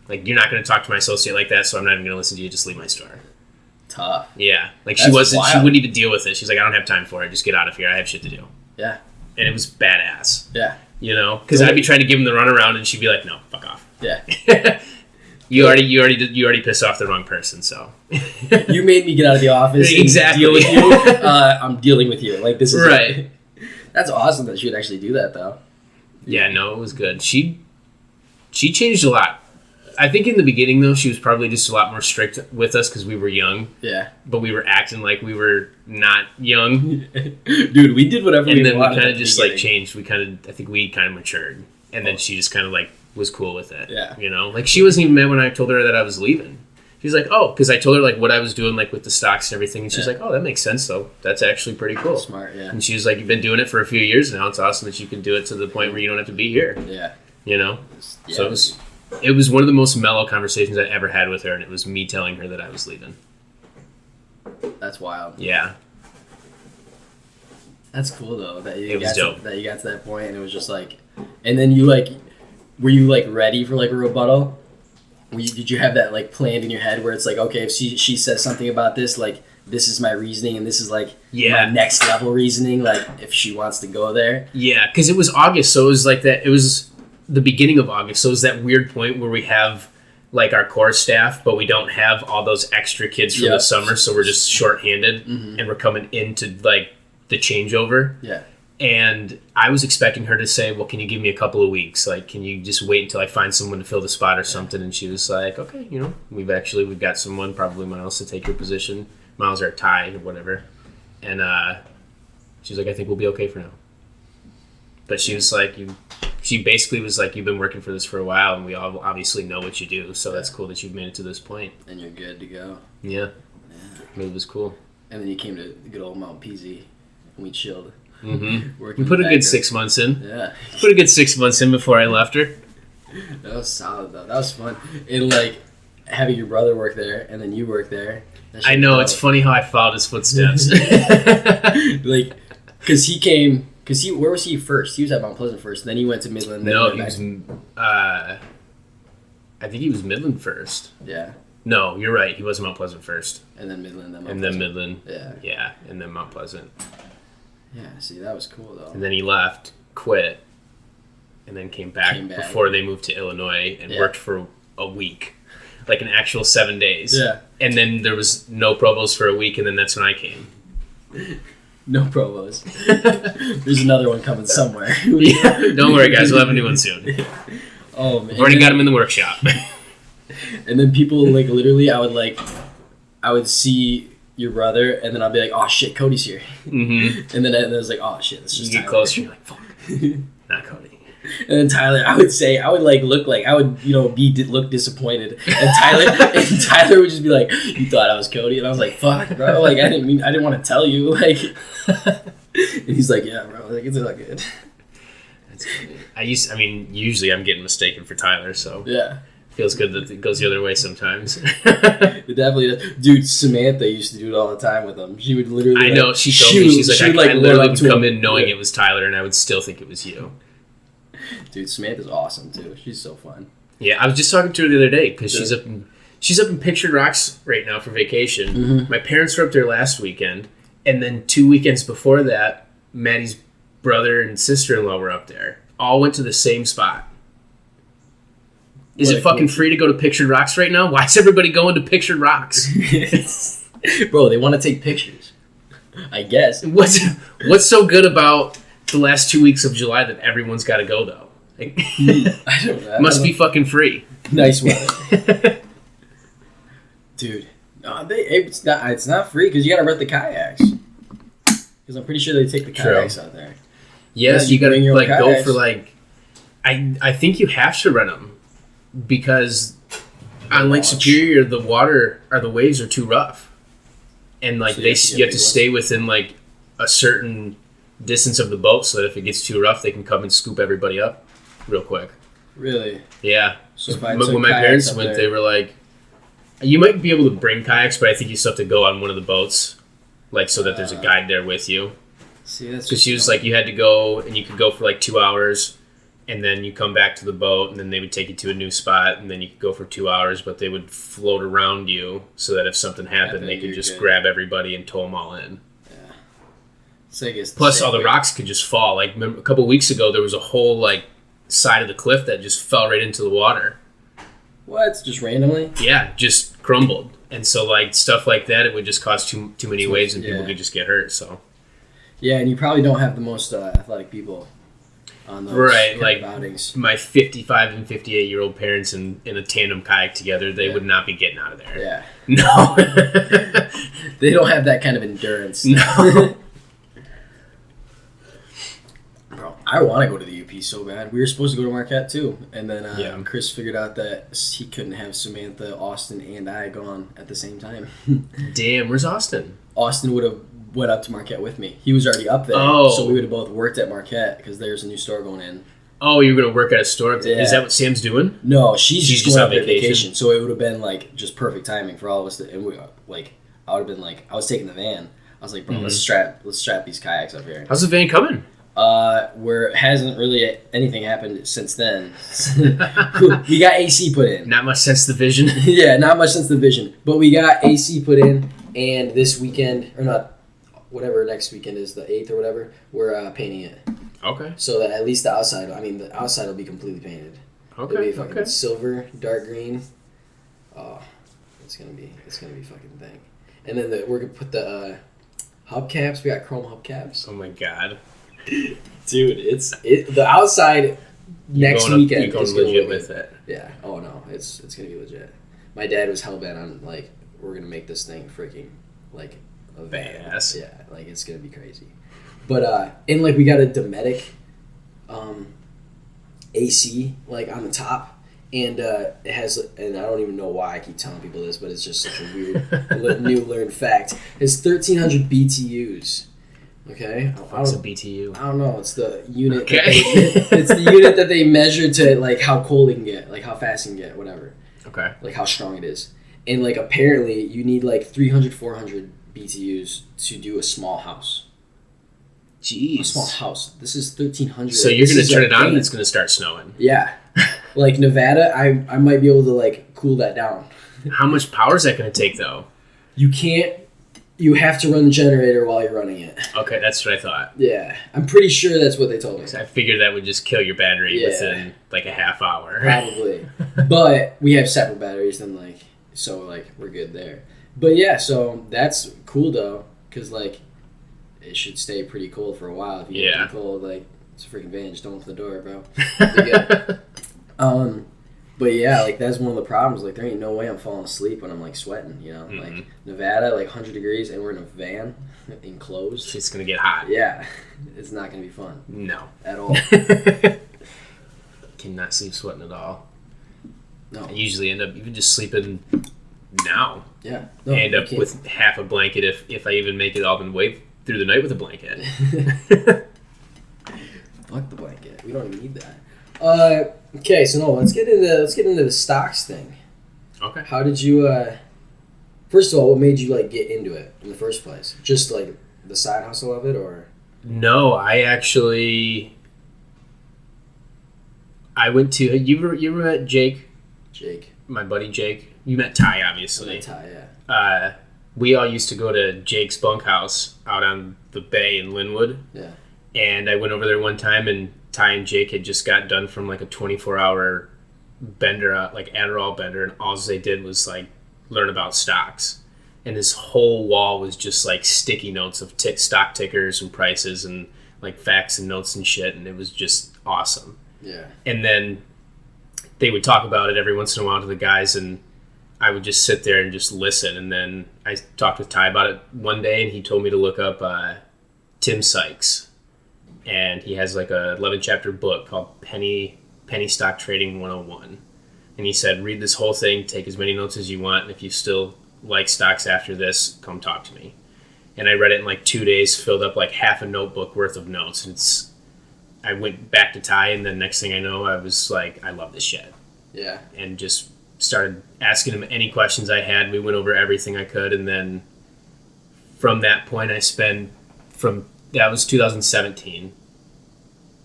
Like, you're not going to talk to my associate like that, so I'm not even going to listen to you. Just leave my store. Tough. Yeah. Like, That's she wild. wouldn't even deal with it. She's like, I don't have time for it. Just get out of here. I have shit to do. Yeah. And it was badass. Yeah. You know? Because I'd be trying to give him the runaround, and she'd be like, no, fuck off. Yeah. You already pissed off the wrong person, so. You made me get out of the office Exactly. and deal with you. I'm dealing with you. Like, this is... Right. That's awesome that she would actually do that, though. Yeah, no, it was good. She changed a lot. I think in the beginning, though, she was probably just a lot more strict with us because we were young. Yeah. But we were acting like we were not young. Dude, we did whatever we wanted. And then we kind of just, like, changed. I think we kind of matured. And then she just kind of, like, was cool with it. Yeah. You know? Like, she wasn't even mad when I told her that I was leaving. She's like, oh, because I told her, like, what I was doing, like, with the stocks and everything. And she's like, oh, that makes sense, though. That's actually pretty cool. Smart, yeah. And she was like, you've been doing it for a few years now. It's awesome that you can do it to the point where you don't have to be here. Yeah. You know? Yeah. So it was one of the most mellow conversations I ever had with her, and it was me telling her that I was leaving. That's wild. Yeah. That's cool, though, that you It was dope. that you got to that point, and it was just like... And then you, like... Were you, like, ready for, like, a rebuttal? Did you have that, like, planned in your head where it's like, okay, if she says something about this, like, this is my reasoning, and this is, like, my next level reasoning, like, if she wants to go there? Yeah, because it was August, so it was like that... It was the beginning of August, so it was that weird point where we have, like, our core staff, but we don't have all those extra kids from the summer, so we're just shorthanded, and we're coming into, like, the changeover. Yeah. And I was expecting her to say, well, can you give me a couple of weeks? Like, can you just wait until I find someone to fill the spot or something? And she was like, okay, you know, we've got someone, probably Miles, to take your position. Miles are tied or whatever. And she was like, I think we'll be okay for now. But she was like, she basically was like, you've been working for this for a while, and we all obviously know what you do, so that's cool that you've made it to this point. And you're good to go. Yeah. It was cool. And then you came to good old Mount Peasy, and we chilled. Mm-hmm. We put a good 6 months in. Yeah. Put a good 6 months in before I left her. That was solid, though. That was fun. And, like, having your brother work there, and then you work there. I know, it's funny how I followed his footsteps. Like, because where was he first? He was at Mount Pleasant first, and then he went to Midland. No, he was, I think he was Midland first. Yeah. No, you're right. He was Mount Pleasant first. And then Midland, then Mount And Pleasant. then Midland. Yeah. Yeah, and then Mount Pleasant. Yeah, see, that was cool, though. And then he left, quit, and then came back. Before they moved to Illinois and worked for a week. like an actual 7 days. Yeah. And then there was no Provos for a week, and then that's when I came. No Provos. There's another one coming somewhere. Yeah, don't worry, guys. We'll have a new one soon. Oh man. We've already got them in the workshop. And then people like literally, I would see your brother, and then I'd be like, "Oh shit, Cody's here." Mm-hmm. And then I was like, "Oh shit, it's You just get Tyler." closer, you're like, fuck, not Cody. And then Tyler, I would like look like I would, look disappointed, and Tyler would just be like, "You thought I was Cody?" And I was like, "Fuck, bro! Like I didn't want to tell you." Like, and he's like, "Yeah, bro. Like it's not good." That's funny. Usually I'm getting mistaken for Tyler, so Yeah. feels good that it goes the other way sometimes. It definitely does. Dude, Samantha used to do it all the time with him. She would literally. I like, know, she told me, she's like, I run literally up would to come him. in knowing Yeah. it was Tyler, and I would still think it was you. Dude, Samantha's awesome too. She's so fun. Yeah, I was just talking to her the other day because she's up in Pictured Rocks right now for vacation. Mm-hmm. My parents were up there last weekend, and then 2 weekends before that, Maddie's brother and sister-in-law were up there. All went to the same spot. Is What it a fucking cool- free to go to Pictured Rocks right now? Why is everybody going to Pictured Rocks? Bro, they want to take pictures. I guess. What's so good about the last 2 weeks of July that everyone's got to go though? Like, I don't know. must be fucking free. Nice weather. Dude, no, it's not free because you gotta rent the kayaks. Because I'm pretty sure they take the True. kayaks out there. Yeah, Unless you you gotta bring your own like go kayaks. for like. I think you have to rent them because on Lake launch. Superior the water or the waves are too rough, and like So you have to you get have to big stay within like a certain distance of the boat so that if it gets too rough they can come and scoop everybody up real quick. Really? Yeah. So if I When took my kayaks parents up went, there- they were like, you might be able to bring kayaks, but I think you still have to go on one of the boats, like so that there's a guide there with you. See, that's Because she was like, you had to go, and you could go for like 2 hours, and then you come back to the boat, and then they would take you to a new spot, and then you could go for 2 hours, but they would float around you so that if something happened, they could you're just good. grab everybody and tow them all in. So I guess Plus, all the rocks could just fall. Like, remember, a couple weeks ago, there was a whole like side of the cliff that just fell right into the water. What? Just randomly? Yeah, just crumbled. And so, like, stuff like that, it would just cause too many waves and people Yeah. could just get hurt, so. Yeah, and you probably don't have the most athletic people on those Right, kind like, of outings. my 55 and 58-year-old parents in a tandem kayak together, they Yeah. would not be getting out of there. Yeah. No. They don't have that kind of endurance. No. Bro, I want to go to the UP so bad. We were supposed to go to Marquette too, and then Yeah. Chris figured out that he couldn't have Samantha, Austin, and I gone at the same time. Damn, where's Austin? Austin would have went up to Marquette with me. He was already up there, Oh. so we would have both worked at Marquette because there's a new store going in. Oh, you're going to work at a store? Is Yeah. that what Sam's doing? No, she's She's just just going on up there vacation. vacation, so it would have been like just perfect timing for all of us. And we like, I would have been like, I was taking the van. I was like, bro, Mm-hmm. let's strap these kayaks up here. How's the van coming? Where hasn't really anything happened since then. We got AC put in. Not much sense of the vision. Yeah, not much since the vision, but we got AC put in, and this weekend or not, whatever next weekend is, the 8th or whatever, we're painting it Okay. so that at least the outside. I mean, the outside will be completely painted. It'll be Okay. fucking Okay. silver, dark green. Oh, it's gonna be fucking thing. And then we're gonna put the hubcaps. We got chrome hubcaps. Oh my god. Dude, the outside next weekend You're going is gonna legit look with good. it. Yeah. Oh no, it's gonna be legit. My dad was hell bent on like we're gonna make this thing freaking like a van. Badass. Yeah, like it's gonna be crazy. But and like we got a Dometic AC like on the top. And it has, and I don't even know why I keep telling people this, but it's just such a weird new learned fact. It's 1,300 BTUs. Okay, What's a BTU? I don't know. It's the unit. Okay. It's the unit that they measure to like how cold it can get, like how fast it can get, whatever, Okay. like how strong it is. And like apparently you need like 300, 400 BTUs to do a small house. Jeez. A small house. This is 1,300. So you're This going is to turn a it on and van. it's going to start snowing. Yeah. Like Nevada, I might be able to like cool that down. How much power is that going to take though? You can't You have to run the generator while you're running it. Okay, that's what I thought. Yeah, I'm pretty sure that's what they told me. I figured that would just kill your battery Yeah. within like a half hour. Probably. But we have separate batteries, then we're good there. But yeah, so that's cool though, because like it should stay pretty cold for a while. If you get too cold, like it's a freaking van. Just don't open the door, bro. Be good. But yeah, like that's one of the problems. Like there ain't no way I'm falling asleep when I'm like sweating. You know, like Nevada, like 100 degrees, and we're in a van, enclosed. It's gonna get hot. Yeah, it's not gonna be fun. No, at all. Cannot sleep sweating at all. No, I usually end up even just sleeping now. Yeah, I end up with half a blanket if I even make it all the way through the night with a blanket. Fuck the blanket. We don't even need that. Okay, so no, let's get into the stocks thing. Okay. How did you? First of all, what made you like get into it in the first place? Just like the side hustle of it, or? No, I went to you ever met Jake? Jake, my buddy Jake. You met Ty, obviously. Ty, yeah. We all used to go to Jake's bunkhouse out on the bay in Linwood. Yeah. And I went over there one time, and Ty and Jake had just got done from like a 24-hour bender, like Adderall bender, and all they did was like learn about stocks. And this whole wall was just like sticky notes of stock tickers and prices and like facts and notes and shit, and it was just awesome. Yeah. And then they would talk about it every once in a while to the guys, and I would just sit there and just listen. And then I talked with Ty about it one day, and he told me to look up Tim Sykes. And he has like a 11-chapter book called Penny Stock Trading 101. And he said, read this whole thing, take as many notes as you want, and if you still like stocks after this, come talk to me. And I read it in like 2 days, filled up like half a notebook worth of notes. And I went back to Ty, and then next thing I know, I was like, I love this shit. Yeah. And just started asking him any questions I had. We went over everything I could, and then from that point, that was 2017,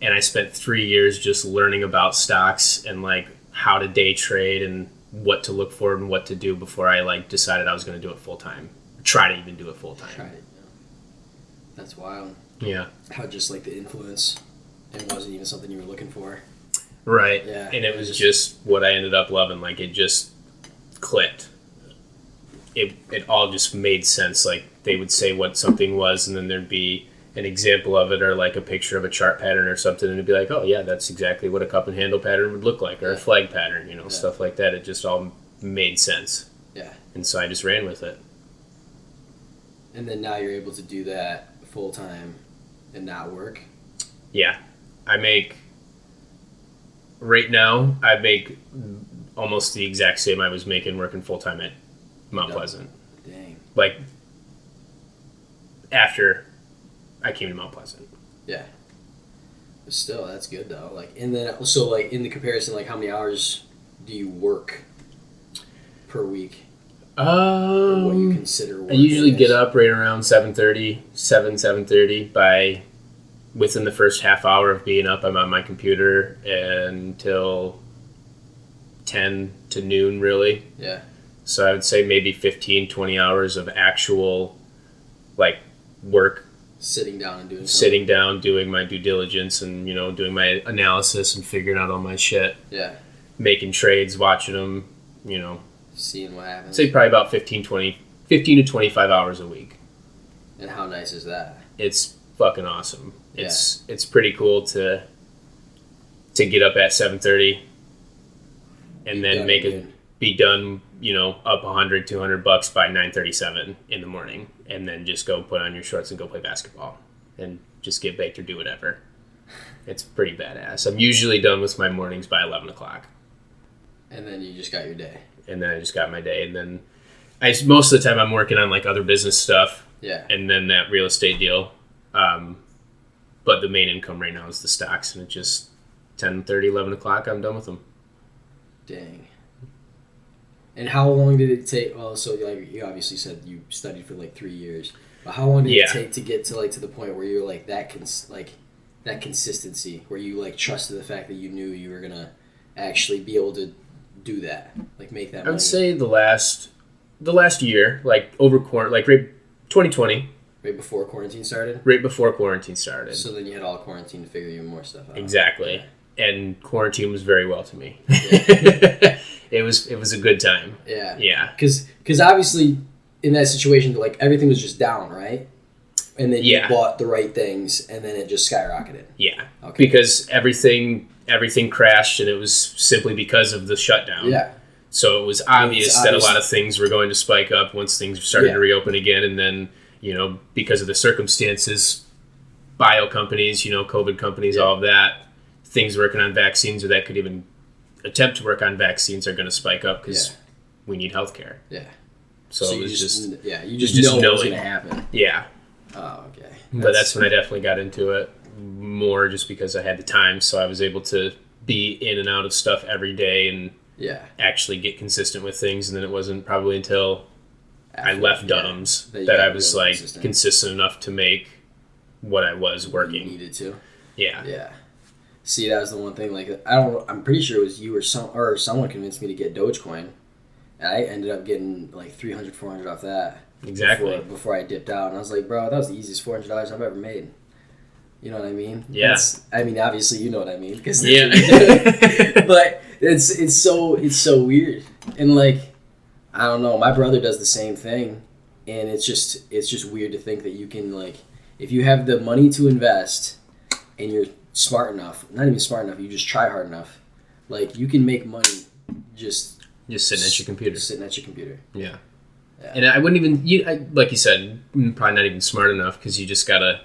and I spent 3 years just learning about stocks and like how to day trade and what to look for and what to do before I like decided I was going to do it full time. Try to even do it full time. Try it. Yeah. That's wild. Yeah. How just like the influence, it wasn't even something you were looking for. Right. Yeah. And it was just what I ended up loving. Like it just clicked. It all just made sense. Like they would say what something was, and then there'd be an example of it or like a picture of a chart pattern or something, and it'd be like, oh yeah, that's exactly what a cup and handle pattern would look like, or a flag pattern, stuff like that. It just all made sense. Yeah. And so I just ran with it. And then now you're able to do that full time and not work? Yeah. Right now, I make almost the exact same I was making working full time at Mount Pleasant. Dang. Like, after I came to Mount Pleasant. Yeah. But still, that's good though. Like, and then so like in the comparison, like how many hours do you work per week? Or what you consider work? I usually get up right around 7:30 by within the first half hour of being up. I'm on my computer until 10 to noon, really. Yeah. So I would say maybe 15, 20 hours of actual like work. Sitting down and doing doing my due diligence and, doing my analysis and figuring out all my shit. Yeah. Making trades, watching them, Seeing what happens. I'd say probably about 15 to 25 hours a week. And how nice is that? It's fucking awesome. Yeah. It's pretty cool to get up at 7:30 and then be done, up $100, $200 by 9:37 in the morning, and then just go put on your shorts and go play basketball and just get baked or do whatever. It's pretty badass. I'm usually done with my mornings by 11 o'clock. And then you just got your day. And then I just got my day, and then most of the time I'm working on like other business stuff. Yeah. And then that real estate deal. But the main income right now is the stocks, and it's just 10:30, 11 o'clock, I'm done with them. Dang. And how long did it take? Well, so like you obviously said you studied for like 3 years, but how long did it take to get to the point where you're like that consistency, where you like trusted the fact that you knew you were gonna actually be able to do that, like make that money? I would say the last year, like over right 2020, Right before quarantine started. right before quarantine started. So then you had all quarantine to figure even more stuff out. Exactly. And quarantine was very well to me. Yeah. It was a good time. Yeah. Yeah. Because obviously in that situation, like everything was just down, right? And then you Yeah. bought the right things, and then it just skyrocketed. Yeah. Okay. Because everything crashed, and it was simply because of the shutdown. Yeah. So it was obvious that a obvious. lot of things were going to spike up once things started to reopen again, and then, because of the circumstances, bio companies, COVID companies, all of that, things working on vaccines or that could even attempt to work on vaccines are going to spike up because we need healthcare. Yeah. So it you was just you just just know what's knowing. going to happen. yeah. Oh, okay. But that's when I definitely got into it more just because I had the time. So I was able to be in and out of stuff every day and actually get consistent with things. And then it wasn't probably until I left Dunham's that I was like consistent enough to make what I was working. You needed to. Yeah. Yeah. See, that was the one thing. Like, I'm pretty sure it was you or someone convinced me to get Dogecoin, and I ended up getting like 300, 400 off that. Exactly. Before I dipped out, and I was like, bro, that was the easiest $400 I've ever made. You know what I mean? Yeah. I mean, obviously, you know what I mean. But it's so weird, and like, I don't know. My brother does the same thing, and it's just weird to think that you can, like, if you have the money to invest, and you're smart enough, not even smart enough, you just try hard enough, like, you can make money just sitting at your computer. Yeah. And I wouldn't even, like you said, probably not even smart enough because you just gotta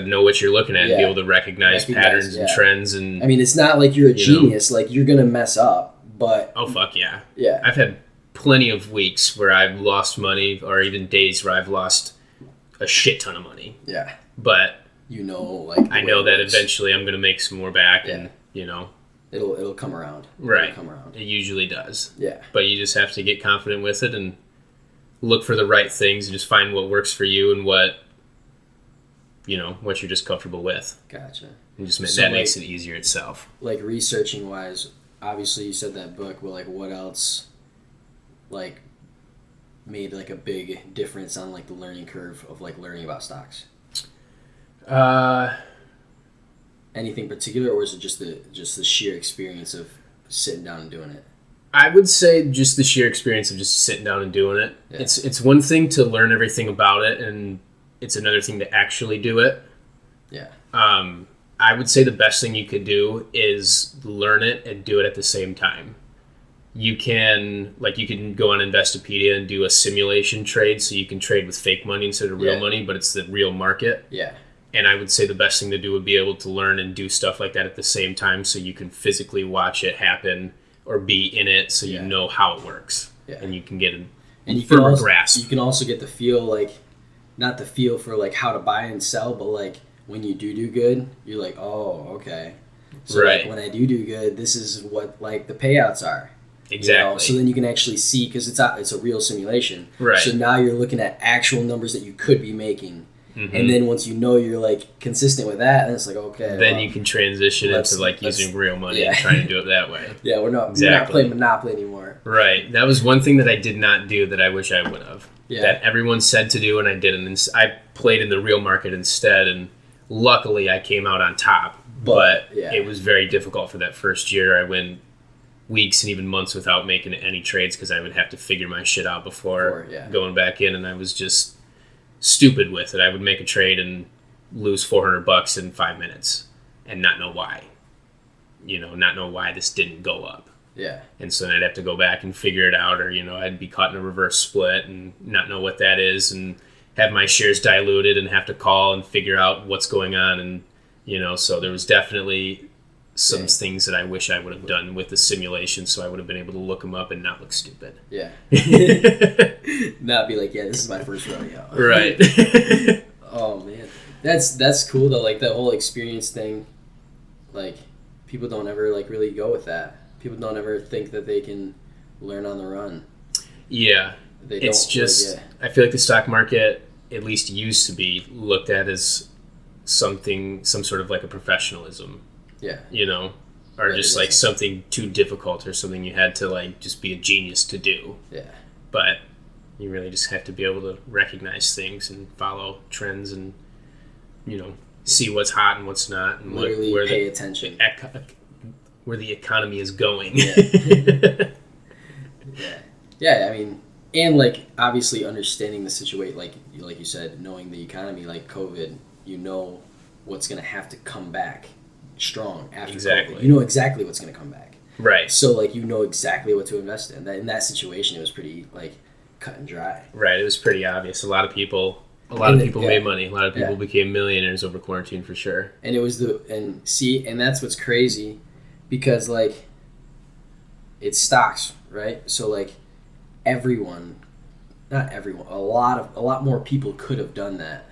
know what you're looking at and be able to recognize patterns and trends. And I mean, it's not like you're a genius. Like, you're gonna mess up, but oh fuck yeah, yeah. I've had plenty of weeks where I've lost money, or even days where I've lost a shit ton of money. Yeah, but like, I know that eventually I'm gonna make some more back, and it'll come around. Right. It'll come around. It usually does. Yeah. But you just have to get confident with it and look for the right things and just find what works for you and what you're just comfortable with. Gotcha. And just that makes it easier itself. Like, researching wise, obviously you said that book, but like, what else like made like a big difference on like the learning curve of like learning about stocks? Anything particular, or is it just the sheer experience of sitting down and doing it? I would say just the sheer experience of just sitting down and doing it. Yeah. It's one thing to learn everything about it, and it's another thing to actually do it. Yeah. I would say the best thing you could do is learn it and do it at the same time. You can go on Investopedia and do a simulation trade, so you can trade with fake money instead of real money, but it's the real market. Yeah. And I would say the best thing to do would be able to learn and do stuff like that at the same time, so you can physically watch it happen or be in it, so you know how it works. Yeah. And you can get a firmer grasp. You can also get the feel, like, not the feel for like how to buy and sell, but like when you do good, you're like, oh, okay. So like, when I do good, this is what like the payouts are. Exactly. So then you can actually see, because it's a real simulation. Right. So now you're looking at actual numbers that you could be making. Mm-hmm. And then once you're like consistent with that, then it's like, okay. Then you can transition into like using real money and trying to do it that way. Yeah, we're not playing Monopoly anymore. Right. That was one thing that I did not do that I wish I would have. Yeah. That everyone said to do and I didn't. And I played in the real market instead, and luckily I came out on top. But it was very difficult for that first year. I went weeks and even months without making any trades because I would have to figure my shit out before going back in, and I was just stupid with it. I would make a trade and lose $400 in 5 minutes and not know why. Not know why this didn't go up. Yeah. And so then I'd have to go back and figure it out, or I'd be caught in a reverse split and not know what that is, and have my shares diluted and have to call and figure out what's going on. And so there was definitely some things that I wish I would have done with the simulation, so I would have been able to look them up and not look stupid. Yeah. Not be like, this is my first rodeo. Right. Oh man, that's cool though. Like, that whole experience thing, like, people don't ever like really go with that. People don't ever think that they can learn on the run. Yeah. It's just, I feel like the stock market at least used to be looked at as some sort of like a professionalism. Yeah. Or just like something too difficult or something you had to like just be a genius to do. Yeah. But You really just have to be able to recognize things and follow trends and, see what's hot and what's not, and Literally where pay attention. Where the economy is going. Yeah. Yeah, I mean, and like obviously understanding the situation, like you said, knowing the economy, like COVID, what's gonna have to come back strong after Exactly. COVID. You know exactly what's gonna come back. Right. So like exactly what to invest in. In that situation, it was pretty like cut and dry. Right. It was pretty obvious. A lot of people made money. A lot of people became millionaires over quarantine for sure. And it was and that's what's crazy, because like it's stocks, right? So like not everyone, a lot more people could have done that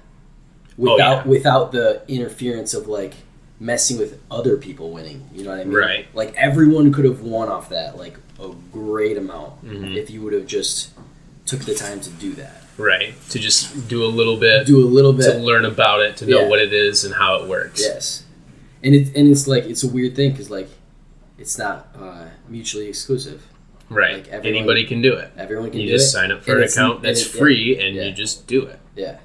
without the interference of like messing with other people winning. You know what I mean? Right. Like everyone could have won off that, like a great amount, if you would have just took the time to do that. Right. To just do a little bit. To learn about it, to know what it is and how it works. Yes. And it's like, it's a weird thing because like it's not mutually exclusive. Right. Like anybody can do it. Everyone can do it. You just sign up for an account that's free and you just do it. Yeah.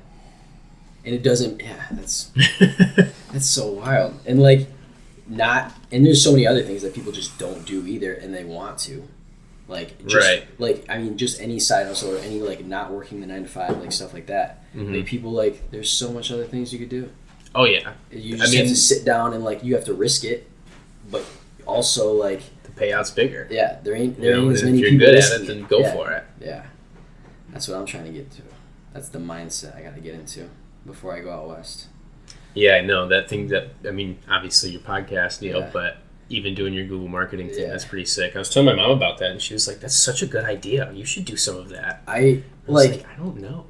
And it doesn't, that's so wild. And like and there's so many other things that people just don't do either and they want to. Like, just, like, I mean, just any side hustle or any, like, not working the 9 to 5, like, stuff like that. Like, people, like, there's so much other things you could do. Oh, yeah. You just have to sit down and, like, you have to risk it, but also, like... The payout's bigger. Yeah, there ain't as many people. If you're good at it, then go for it. Yeah. That's what I'm trying to get to. That's the mindset I got to get into before I go out west. Yeah, I know. That thing obviously your podcast deal, but... Even doing your Google marketing thing, that's pretty sick. I was telling my mom about that, and she was like, "That's such a good idea. You should do some of that." I don't know.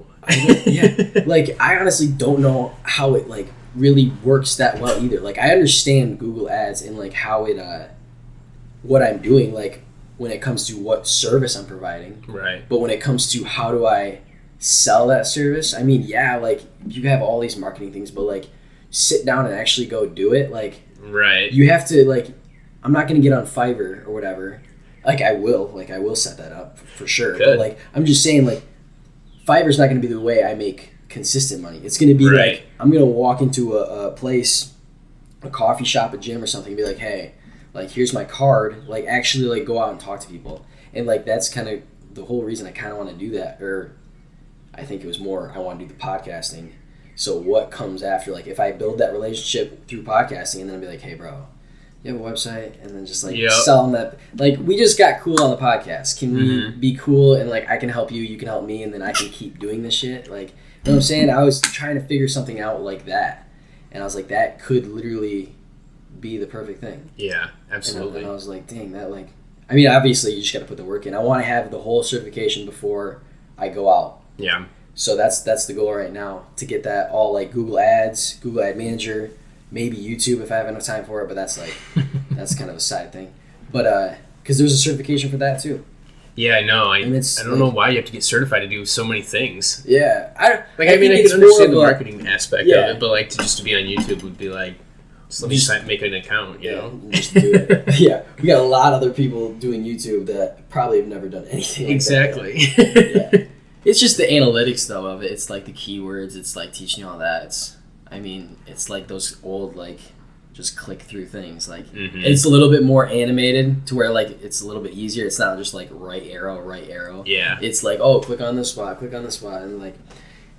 Like I honestly don't know how it like really works that well either. Like I understand Google Ads and like how it what I'm doing, like when it comes to what service I'm providing. Right. But when it comes to how do I sell that service, I mean, like you have all these marketing things, but like sit down and actually go do it, like you have to like. I'm not going to get on Fiverr or whatever. Like, I will set that up for sure. Good. But, like, I'm just saying, like, Fiverr's not going to be the way I make consistent money. It's going to be, like, I'm going to walk into a place, a coffee shop, a gym or something, and be like, hey, like, here's my card. Like, actually, like, go out and talk to people. And, like, that's kind of the whole reason I kind of want to do that. Or I think it was more I want to do the podcasting. So what comes after? Like, if I build that relationship through podcasting and then I'll be like, hey, bro, you have a website, and then just like sell them that. Like we just got cool on the podcast. Can we be cool and like I can help you, you can help me, and then I can keep doing this shit. Like, you know what I'm saying? I was trying to figure something out like that, and I was like, that could literally be the perfect thing. Yeah, absolutely. And I was like, dang, that like. I mean, obviously you just got to put the work in. I want to have the whole certification before I go out. Yeah. So that's the goal right now, to get that all like Google Ads, Google Ad Manager. Maybe YouTube if I have enough time for it, but that's like that's kind of a side thing. But because there's a certification for that too. Yeah, I know. I don't know why you have to get certified to do so many things. Yeah, I can understand the marketing aspect of it, but like to be on YouTube would be like, let me just make an account, you know? Just do it. Yeah, we got a lot of other people doing YouTube that probably have never done anything. Exactly. Like that. Yeah. It's just the analytics though of it. It's like the keywords. It's like teaching you all that. It's like those old, like, just click through things. Like, it's a little bit more animated to where, like, it's a little bit easier. It's not just, like, right arrow. Yeah. It's like, oh, click on this spot, and, like,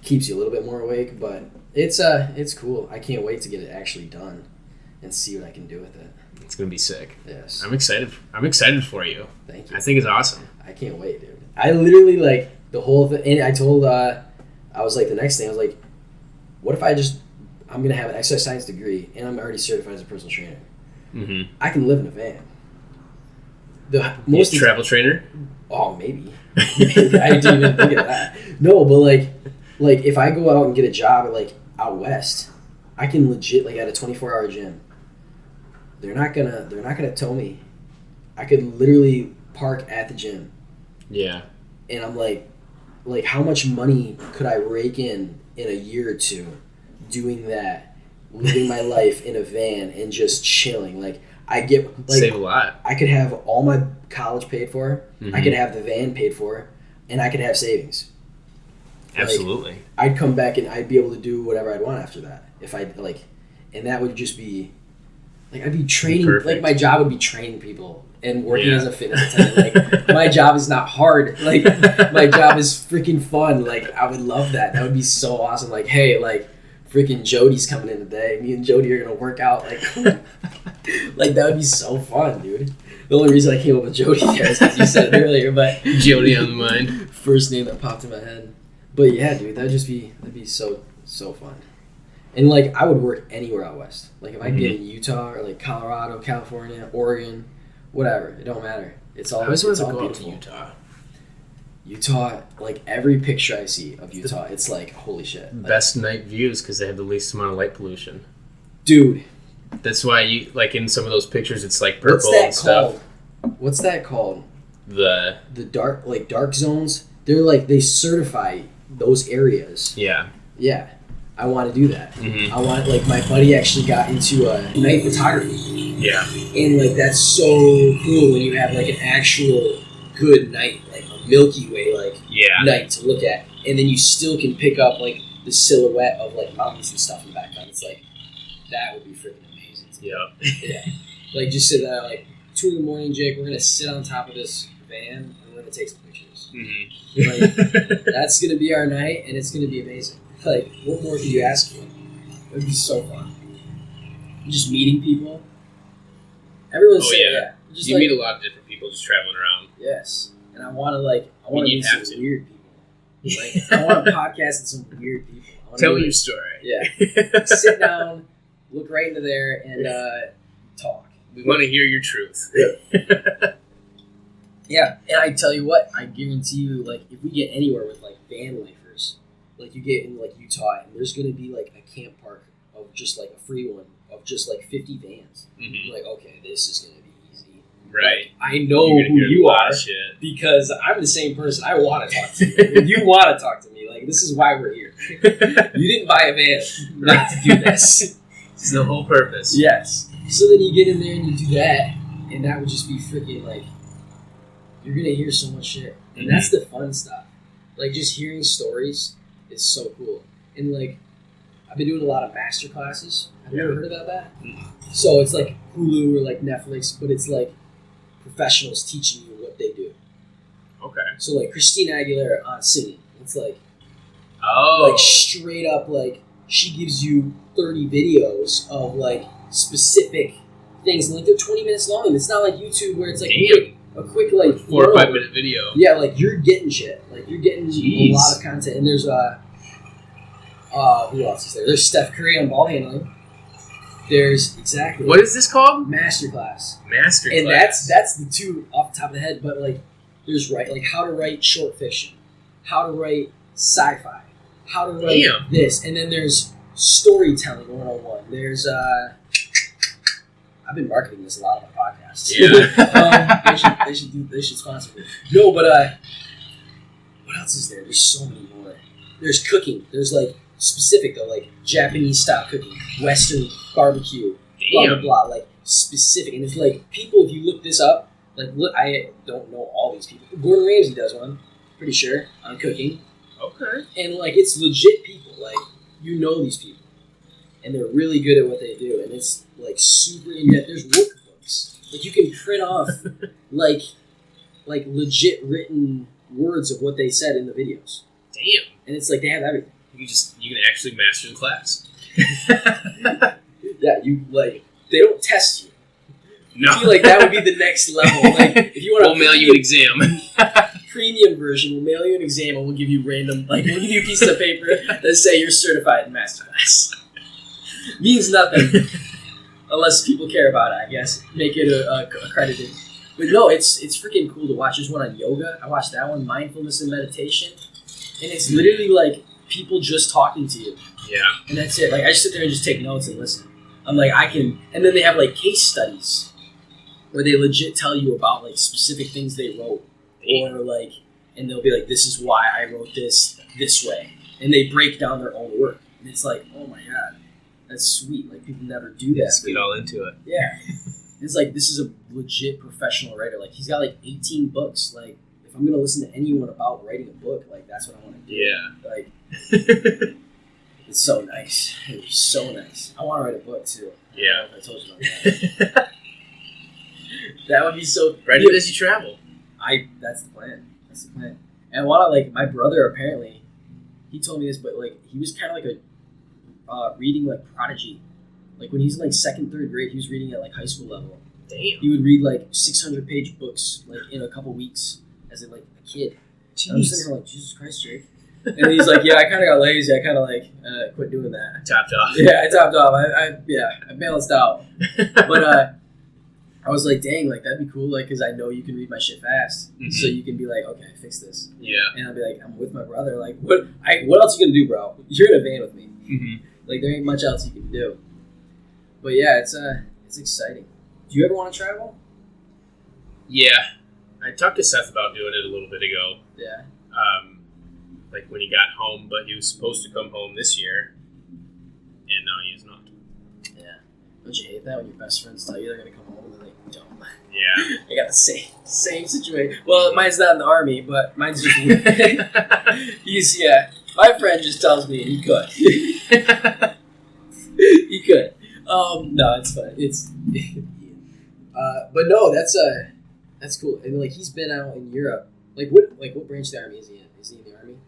keeps you a little bit more awake. But it's cool. I can't wait to get it actually done and see what I can do with it. It's going to be sick. Yes. I'm excited for you. Thank you. I think it's awesome. I can't wait, dude. I literally, like, the whole thing, and I told, I was like, the next thing, I was like, what if I'm going to have an exercise science degree, and I'm already certified as a personal trainer. Mm-hmm. I can live in a van. Most travel trainer? Oh, maybe. I didn't even think of that. No, but like if I go out and get a job at like out west, I can legit like at a 24-hour gym. They're not gonna tow me. I could literally park at the gym. Yeah. And I'm like how much money could I rake in a year or two? Doing that, living my life in a van and just chilling. Like I get like save a lot. I could have all my college paid for. I could have the van paid for, and I could have savings. Absolutely. I'd come back and I'd be able to do whatever I'd want after that. If I like, and that would just be like I'd be training. Perfect. Like my job would be training people and working as a fitness attendant. Like my job is not hard. Like my job is freaking fun. Like I would love that. That would be so awesome. Like hey, like freaking Jody's coming in today. Me and Jody are gonna work out. Like like that would be so fun, dude. The only reason I came up with Jody there is because you said it earlier, but Jody on the mind. first name that popped in my head. But yeah, dude, that'd be so fun. And like I would work anywhere out west. Like if I get in Utah or like Colorado, California, Oregon, whatever, it don't matter. It's all I always wanted it's to all go out to beautiful. Utah. Utah, like every picture I see of Utah, it's like holy shit. Like, Best night views because they have the least amount of light pollution. dude, That's why you like in some of those pictures it's like purple what's that and stuff. called? What's that called? The Dark zones. They're like they certify those areas. yeah. Yeah, I want to do that. Mhm. I want like my buddy actually got into night photography, Yeah. and like that's so cool when you have like an actual good night, like a Milky Way like Yeah. night to look at, and then you still can pick up like the silhouette of like mountains and stuff in the background. It's like that would be freaking amazing. Yeah. Yeah, like just sit there like 2 a.m, Jake. We're gonna sit on top of this van and we're gonna take some pictures. Mhm. Like, that's gonna be our night, and it's gonna be amazing. Like, what more could you ask for? It would be so fun. Just meeting people. Everyone's Oh, saying, yeah. yeah. Just You like, meet a lot of different people just traveling around. yes. And I want to you meet have some to. weird people. Like, I want to podcast with some weird people. I wanna Tell do me your it. story. Yeah. Sit down, look right into there, and talk. We want to hear your truth. Yeah, and I tell you what, I guarantee you, like, if we get anywhere with, like, van lifers, like, you get in, like, Utah, and there's going to be, like, a camp park of just, like, a free one of just, like, 50 vans. Mhm. You're like, okay, this is going to be easy. Right. I know You're gonna who hear a you lot are of shit. because I'm the same person. I want to talk to you. You want to talk to me. Like, this is why we're here. You didn't buy a van not to do this. It's the whole purpose. Yes. So then you get in there and you do that, and that would just be freaking, like, you're going to hear so much shit. And that's the fun stuff. Like, just hearing stories is so cool. And, like, I've been doing a lot of master classes. Have you ever heard about that? So it's like Hulu or, like, Netflix, but it's, like, professionals teaching you what they do. Okay. So, like, Christina Aguilera on singing. It's, like, Oh. like, straight up, like, she gives you 30 videos of, like, specific things. And, like, they're 20 minutes long. And it's not like YouTube where it's, like, Damn. a quick like 4 or 5 minute video. Yeah, like you're getting shit. Like you're getting Jeez. a lot of content. And there's who else is there? There's Steph Curry on ball handling. There's exactly What is this called? masterclass. Masterclass. And that's the two off the top of the head. But like there's like how to write short fiction, how to write sci-fi, how to write Damn. this, and then there's storytelling 101. There's I've been marketing this a lot on my podcast. Yeah. They should sponsor me. No, but what else is there? There's so many more. There's cooking. There's like specific though, like Japanese style cooking, Western barbecue, blah blah Damn. blah, like specific. And it's like people, if you look this up, like look, I don't know all these people. Gordon Ramsay does one, pretty sure, on cooking, Okay. and like it's legit people. Like you know these people. And they're really good at what they do, and it's like super in depth. There's workbooks, like you can print off like legit written words of what they said in the videos, Damn. and it's like they have everything. You can actually master the class. Yeah, you like they don't test you. No. I feel like that would be the next level. Like if you want We'll mail you an exam. premium version, we'll mail you an exam, and we'll give you random we'll give you pieces of paper that say you're certified in masterclass. Means nothing unless people care about it, I guess. Make it accredited. But no, it's freaking cool to watch. There's one on yoga. I watched that one, mindfulness and meditation. And it's literally like people just talking to you. Yeah. And that's it. Like I just sit there and just take notes and listen. I'm like, I can, and then they have like case studies where they legit tell you about like specific things they wrote. Or like, and they'll be like, this is why I wrote this way. And they break down their own work. And it's like, oh my God. That's sweet. Like people never do that. Just get all into it. Yeah. It's like this is a legit professional writer. Like he's got like 18 books. Like if if I'm gonna listen to anyone about writing a book, like that's what I want to do. Yeah. Like it's so nice. It's so nice. I want to write a book too. Yeah. I told you about that. That would be so. Write it as you travel. That's the plan. That's the plan. And I want to like my brother. Apparently, he told me this, but like he was kind of like a reading like prodigy. Like when he's in like second, third grade, he was reading at like high school level. Damn. He would read like 600-page books like in a couple weeks as a, like a kid. And I'm sitting here like, Jesus Christ, Jake. And then he's like, yeah, I kind of got lazy. I kind of like quit doing that. Topped off. Yeah, I topped off. I balanced out. But I was like, dang, like that'd be cool, like, because I know you can read my shit fast, so you can be like, okay, fix this. Yeah. And I'll be like, I'm with my brother. Like, what else you gonna do, bro? You're in a van with me. Mm-hmm. Like, there ain't much else you can do. But yeah, it's exciting. Do you ever want to travel? Yeah. I talked to Seth about doing it a little bit ago. Yeah. Like when he got home, but he was supposed to come home this year, and now he is not. Yeah. Don't you hate that when your best friends tell you they're gonna come home and then they don't? Yeah. I got the same situation. Well, mine's not in the army, but mine's just my friend just tells me he could. He could. No, it's fine. It's but no, that's cool. And like he's been out in Europe. Like what branch of the army is he in? Is he in the army?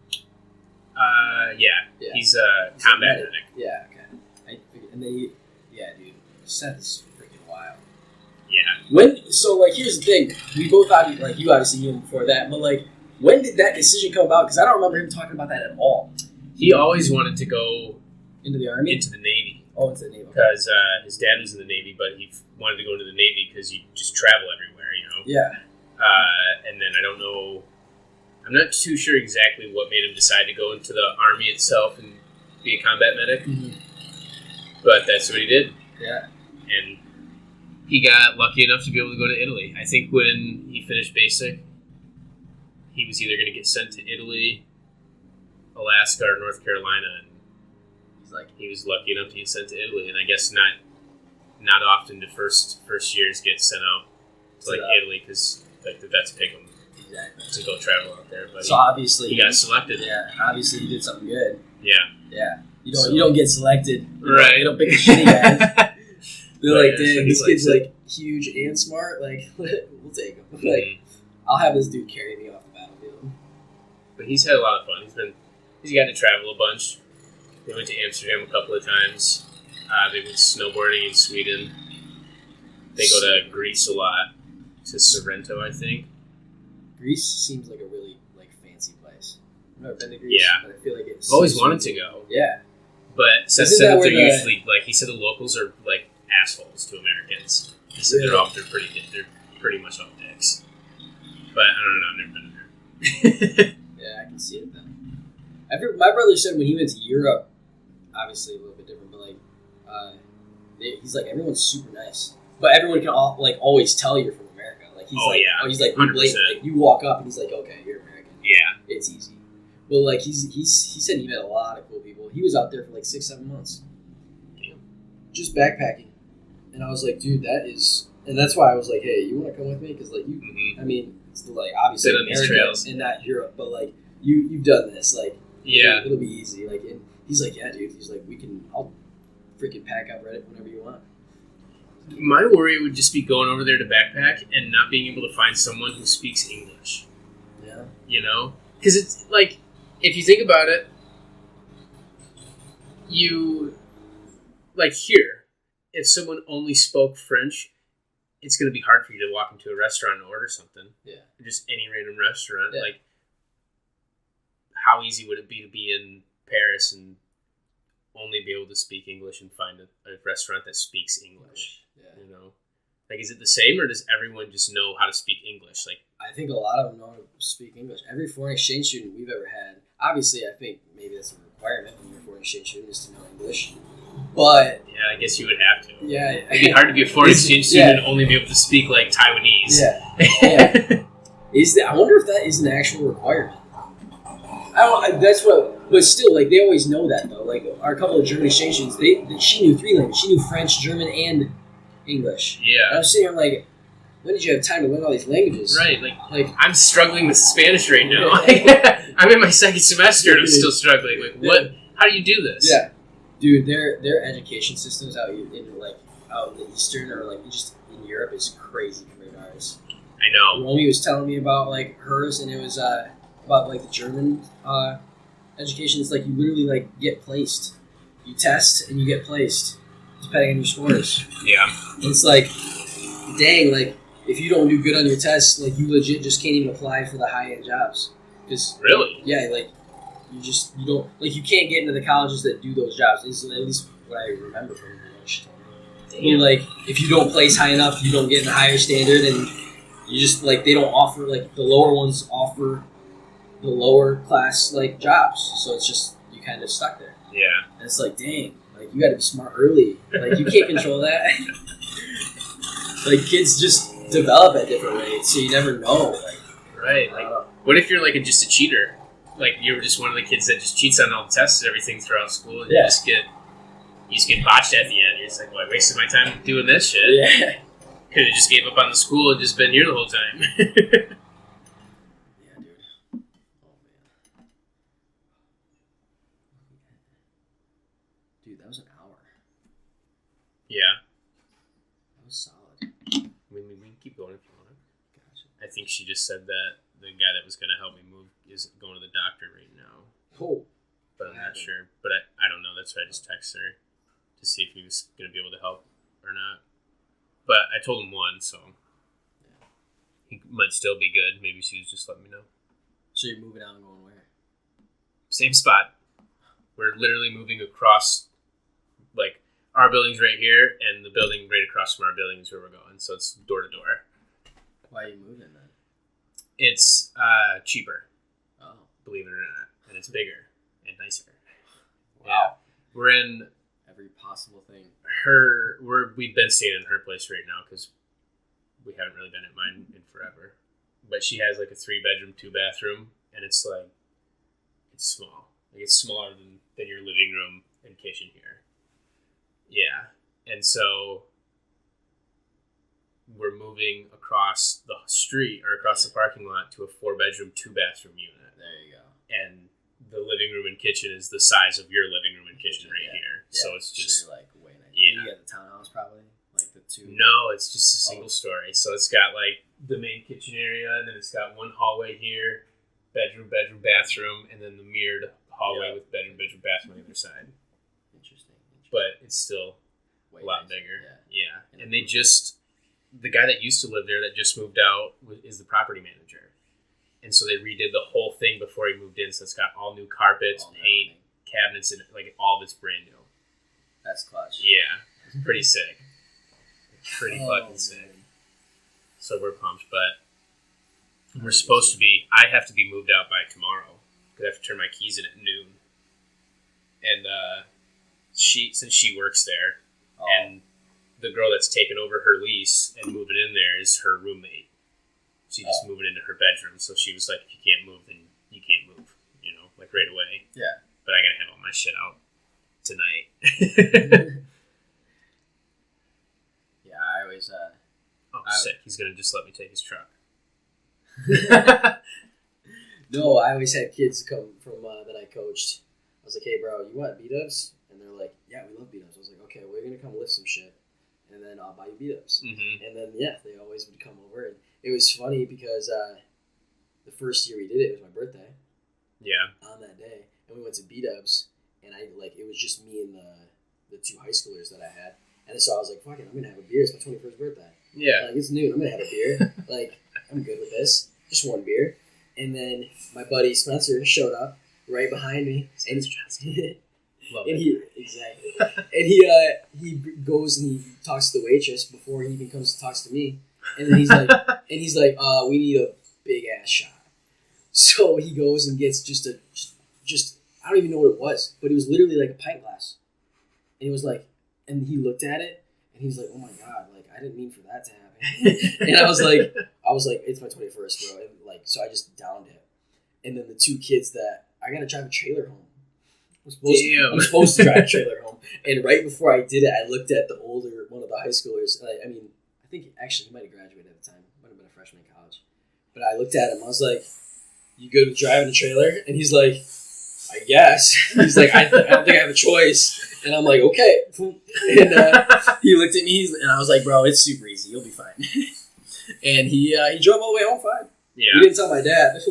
Yeah. He's a combat medic. Yeah, okay. And then dude, Seth is freaking wild. Yeah. Here's the thing. We both you obviously knew him before that, but like when did that decision come about? Because I don't remember him talking about that at all. He always wanted to go into the army, into the Navy. Oh, into the Navy. Because his dad was in the Navy, but he wanted to go into the Navy because you just travel everywhere, you know. Yeah. And then I'm not too sure exactly what made him decide to go into the army itself and be a combat medic. Mm-hmm. But that's what he did. Yeah. And he got lucky enough to be able to go to Italy. I think when he finished basic, he was either going to get sent to Italy, Alaska, or North Carolina. And he was lucky enough to get sent to Italy. And I guess not often do first years get sent out to Italy because like the vets pick them to go travel out there. But so obviously he got selected. Yeah, obviously he did something good. Yeah. Yeah. You don't get selected. Right. They don't pick the shitty guys. They're like, So dang, he this kid's likes like huge and smart. Like, we'll take him. Like, I'll have this dude carry me off the battlefield. But he's had a lot of fun. He's gotten to travel a bunch. They went to Amsterdam a couple of times. They went snowboarding in Sweden. They go to Greece a lot, to Sorrento, I think. Greece seems like a really fancy place. I've never been to Greece, but I feel like it's always wanted to go. Yeah, but Seth said that they're usually he said the locals are like assholes to Americans. He said they're pretty much all dicks. But I don't know, I've never been there. Yeah, I can see it then. My brother said when he went to Europe, obviously a little bit different, but he's like everyone's super nice, but everyone can always tell you're from America. Like he's like 100%. Like, you walk up and he's like, okay, you're American. Yeah, it's easy. But like he said he met a lot of cool people. He was out there for like 6-7 months, just backpacking, and I was like, dude, and that's why I was like, hey, you want to come with me? Because like you, I mean, it's like obviously America and not Europe, but like you've done this, like it'll be easy. Like, and he's like, yeah, dude. He's like, I'll freaking pack up Reddit whenever you want. My worry would just be going over there to backpack and not being able to find someone who speaks English. Yeah. You know? Because it's like, if you think about it, here, if someone only spoke French, it's going to be hard for you to walk into a restaurant and order something. Yeah. Just any random restaurant. Yeah. Like, how easy would it be to be in Paris and only be able to speak English and find a restaurant that speaks English? Yeah. You know? Like, is it the same, or does everyone just know how to speak English? Like, I think a lot of them know how to speak English. Every foreign exchange student we've ever had, obviously, I think maybe that's a requirement when you're a foreign exchange student is to know English. But yeah, I guess you would have to. Yeah, it'd be hard to be a foreign exchange student and only be able to speak like Taiwanese. Yeah. I wonder if that is an actual requirement. But still, like, they always know that, though. Like, our couple of German exchange students, she knew 3 languages. She knew French, German, and English. Yeah. And I'm sitting here, when did you have time to learn all these languages? Right, like I'm struggling with Spanish right now. I'm in my second semester and I'm still struggling. Like, what? How do you do this? Yeah, dude, their education systems out in the Eastern or like just in Europe is crazy compared to ours. I know. Romy was telling me about like hers, and it was about like the German education. It's like you literally like get placed. You test and you get placed, depending on your scores. Yeah. And it's like, dang, like if you don't do good on your tests, like you legit just can't even apply for the high end jobs. Really? Yeah, like you don't like you can't get into the colleges that do those jobs. It's at least what I remember from her. She told me. But, like if you don't place high enough, you don't get in a higher standard, and you just like they don't offer like the lower ones offer the lower class like jobs. So it's just you kind of stuck there. Yeah. And it's like, dang, like you got to be smart early. Like you can't control that. Like kids just develop at different rates, so you never know. Like, right. Like, what if you're like just a cheater? Like you're just one of the kids that just cheats on all the tests and everything throughout school, and you just get botched at the end. You're just like, well, I wasted my time doing this shit. Yeah. Could have just gave up on the school and just been here the whole time. Yeah, dude. Oh man. Dude, that was an hour. Yeah. That was solid. We can keep going if you want. Gotcha. I think she just said that the guy that was going to help me move is going to the doctor right now. Oh. But I'm not sure. But I don't know. That's why I just texted her to see if he was going to be able to help or not. But I told him one, so he might still be good. Maybe she was just letting me know. So you're moving out and going where? Same spot. We're literally moving across, like, our building's right here, and the building right across from our building is where we're going. So it's door to door. Why are you moving then? It's cheaper, Oh. believe it or not. And it's bigger and nicer. Wow. Yeah. We're in Every possible thing. we've been staying in her place right now because we haven't really been at mine in forever. But she has like a 3-bedroom, 2-bathroom, and it's like it's small. Like it's smaller than your living room and kitchen here. Yeah, and so we're moving across the street or across the parking lot to a 4-bedroom, 2-bathroom unit. There you go. And the living room and kitchen is the size of your living room and kitchen right here. Yeah. So it's just so you're like way nice. Yeah. You got the townhouse probably, like the two. No, it's just a single story. So it's got like the main kitchen area, and then it's got one hallway here, bedroom, bathroom, and then the mirrored hallway with bedroom, bathroom on the other side. Interesting. But it's still Way a lot nicer. bigger. Yeah. And they the guy that used to live there that just moved out is the property manager. And so they redid the whole thing before he moved in. So it's got all new carpets, paint, cabinets, and like all of it's brand new. That's clutch. Yeah. It's pretty sick. Pretty fucking sick. Man. So we're pumped, but we're supposed to be. I have to be moved out by tomorrow because I have to turn my keys in at noon. And since she works there, and the girl that's taken over her lease and moving in there is her roommate. She's just moving into her bedroom, so she was like, "If you can't move, then you can't move," like right away. Yeah. But I gotta have all my shit out tonight. Yeah, I always. Sick. He's gonna just let me take his truck. No, I always had kids come from that I coached. I was like, "Hey, bro, you want B-dubs?" And they're like, "Yeah, we love B-dubs." I was like, "Okay, we're gonna come lift some shit, and then I'll buy you B-dubs." Mm-hmm. And then they always would come over, and it was funny because the first year we did it was my birthday. Yeah. On that day, and we went to B-dubs, and it was just me and the 2 high schoolers that I had, and so I was like, "Fuck it, I'm gonna have a beer. It's my 21st birthday. Yeah. Like it's noon. I'm gonna have a beer. Like I'm good with this. Just one beer." And then my buddy Spencer showed up right behind me, and Love and it. he goes and he talks to the waitress before he even comes to talks to me, and then he's like, we need a big ass shot. So he goes and gets just I don't even know what it was, but it was literally like a pint glass, and he was like, and he looked at it, and he's like, "Oh my god, like I didn't mean for that to happen." And I was like, it's my 21st, bro. And like, so I just downed it. And then the 2 kids that I gotta drive a trailer home. I'm supposed to drive a trailer home. And right before I did it, I looked at the older one of the high schoolers. I think actually he might have graduated at the time. But I looked at him. I was like, "You good with driving a trailer?" And he's like, "I guess." He's like, "I don't think I have a choice." And I'm like, "Okay." And he looked at me, and I was like, "Bro, it's super easy. You'll be fine." And he drove all the way home fine. Yeah. He didn't tell my dad.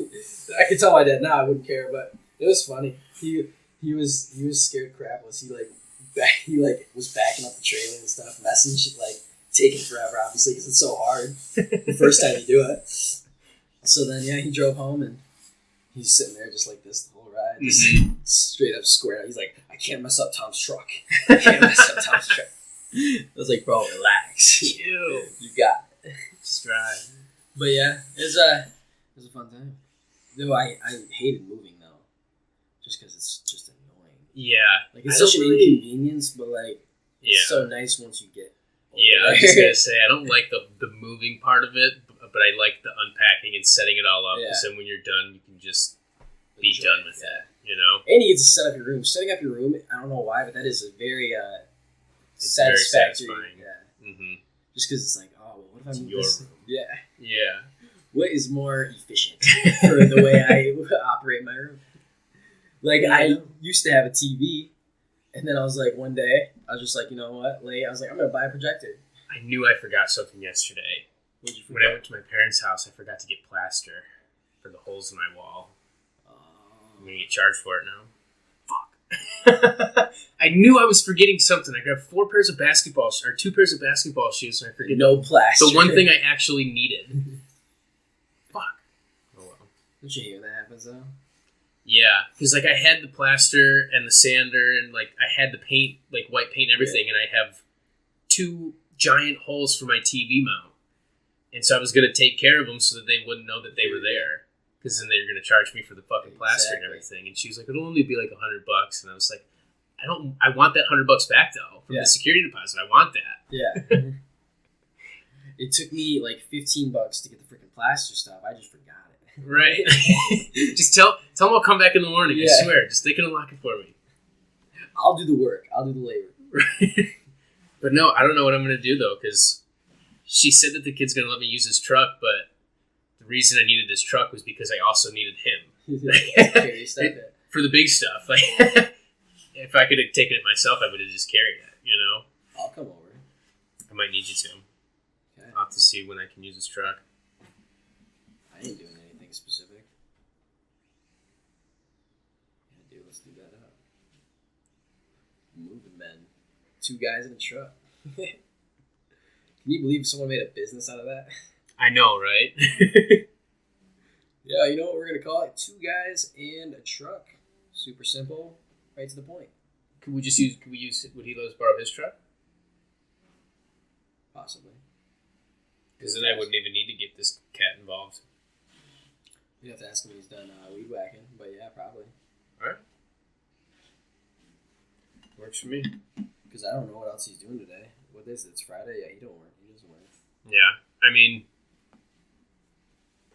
I could tell my dad now. I wouldn't care, but it was funny. He was scared crapless. He was backing up the trailer and stuff, messing shit, like taking forever, obviously, because it's so hard the first time you do it. So then, yeah, he drove home and he's sitting there just like this the whole ride, just straight up square. He's like, "I can't mess up Tom's truck. I can't mess up Tom's truck." I was like, "Bro, relax. Ew. You got it." Just drive. But yeah, it was a fun time. Though I hated moving though, just because it's just annoying. Yeah. Like it's I such an don't really- inconvenience, but like Yeah. it's so nice once you get. Yeah, I was just gonna say I don't like the moving part of it, but I like the unpacking and setting it all up. Because then when you're done, you can just be Enjoy done it, with yeah. it. You know, And you get to set up your room. Setting up your room, I don't know why, but that is a very It's very satisfactory. satisfying. Yeah, Mm-hmm. just because it's like, oh, well, what if I It's move your this? room. Yeah. Yeah. What is more efficient for the way I operate my room? Like I used to have a TV, and then I was like, one day I was just like, you know what? Late, I was like, I'm gonna buy a projector. I knew I forgot something yesterday. What'd you When I went to my parents' house, I forgot to get plaster for the holes in my wall. I'm gonna get charged for it now. Fuck. I knew I was forgetting something. I grabbed 2 pairs of basketball shoes, and I forget No plaster. the one thing I actually needed. Fuck. Oh well. Don't you hate when that happens though? Yeah, because like I had the plaster and the sander, and like I had the paint, like white paint and everything, and I have 2 giant holes for my TV mount. And so I was going to take care of them so that they wouldn't know that they were there. Because then they were going to charge me for the fucking plaster and everything. And she was like, "It'll only be like $100. And I was like, I want that $100 back though from the security deposit. I want that. Yeah. It took me like $15 to get the freaking plaster stuff. I just forgot it. Right. Just tell them I'll come back in the morning. Yeah. I swear. Just they can unlock it for me. I'll do the work. I'll do the labor. Right. But no, I don't know what I'm going to do though, because she said that the kid's going to let me use his truck, but the reason I needed this truck was because I also needed him Carry stuff. for the big stuff. Like, if I could have taken it myself, I would have just carried it, you know? I'll come over. I might need you to. Okay. I'll have to see when I can use this truck. I ain't doing anything specific. Yeah, dude, let's do that up. Moving men. 2 guys in a truck. Can you believe someone made a business out of that? I know, right? Yeah, you know what we're going to call it? 2 guys and a truck. Super simple, right to the point. Would he let us borrow his truck? Possibly. Because then I wouldn't even need to get this cat involved. You'd have to ask him when he's done weed whacking, but yeah, probably. Alright. Works for me. Because I don't know what else he's doing today. What is it? It's Friday? Yeah, he don't work. He doesn't work. Yeah. I mean,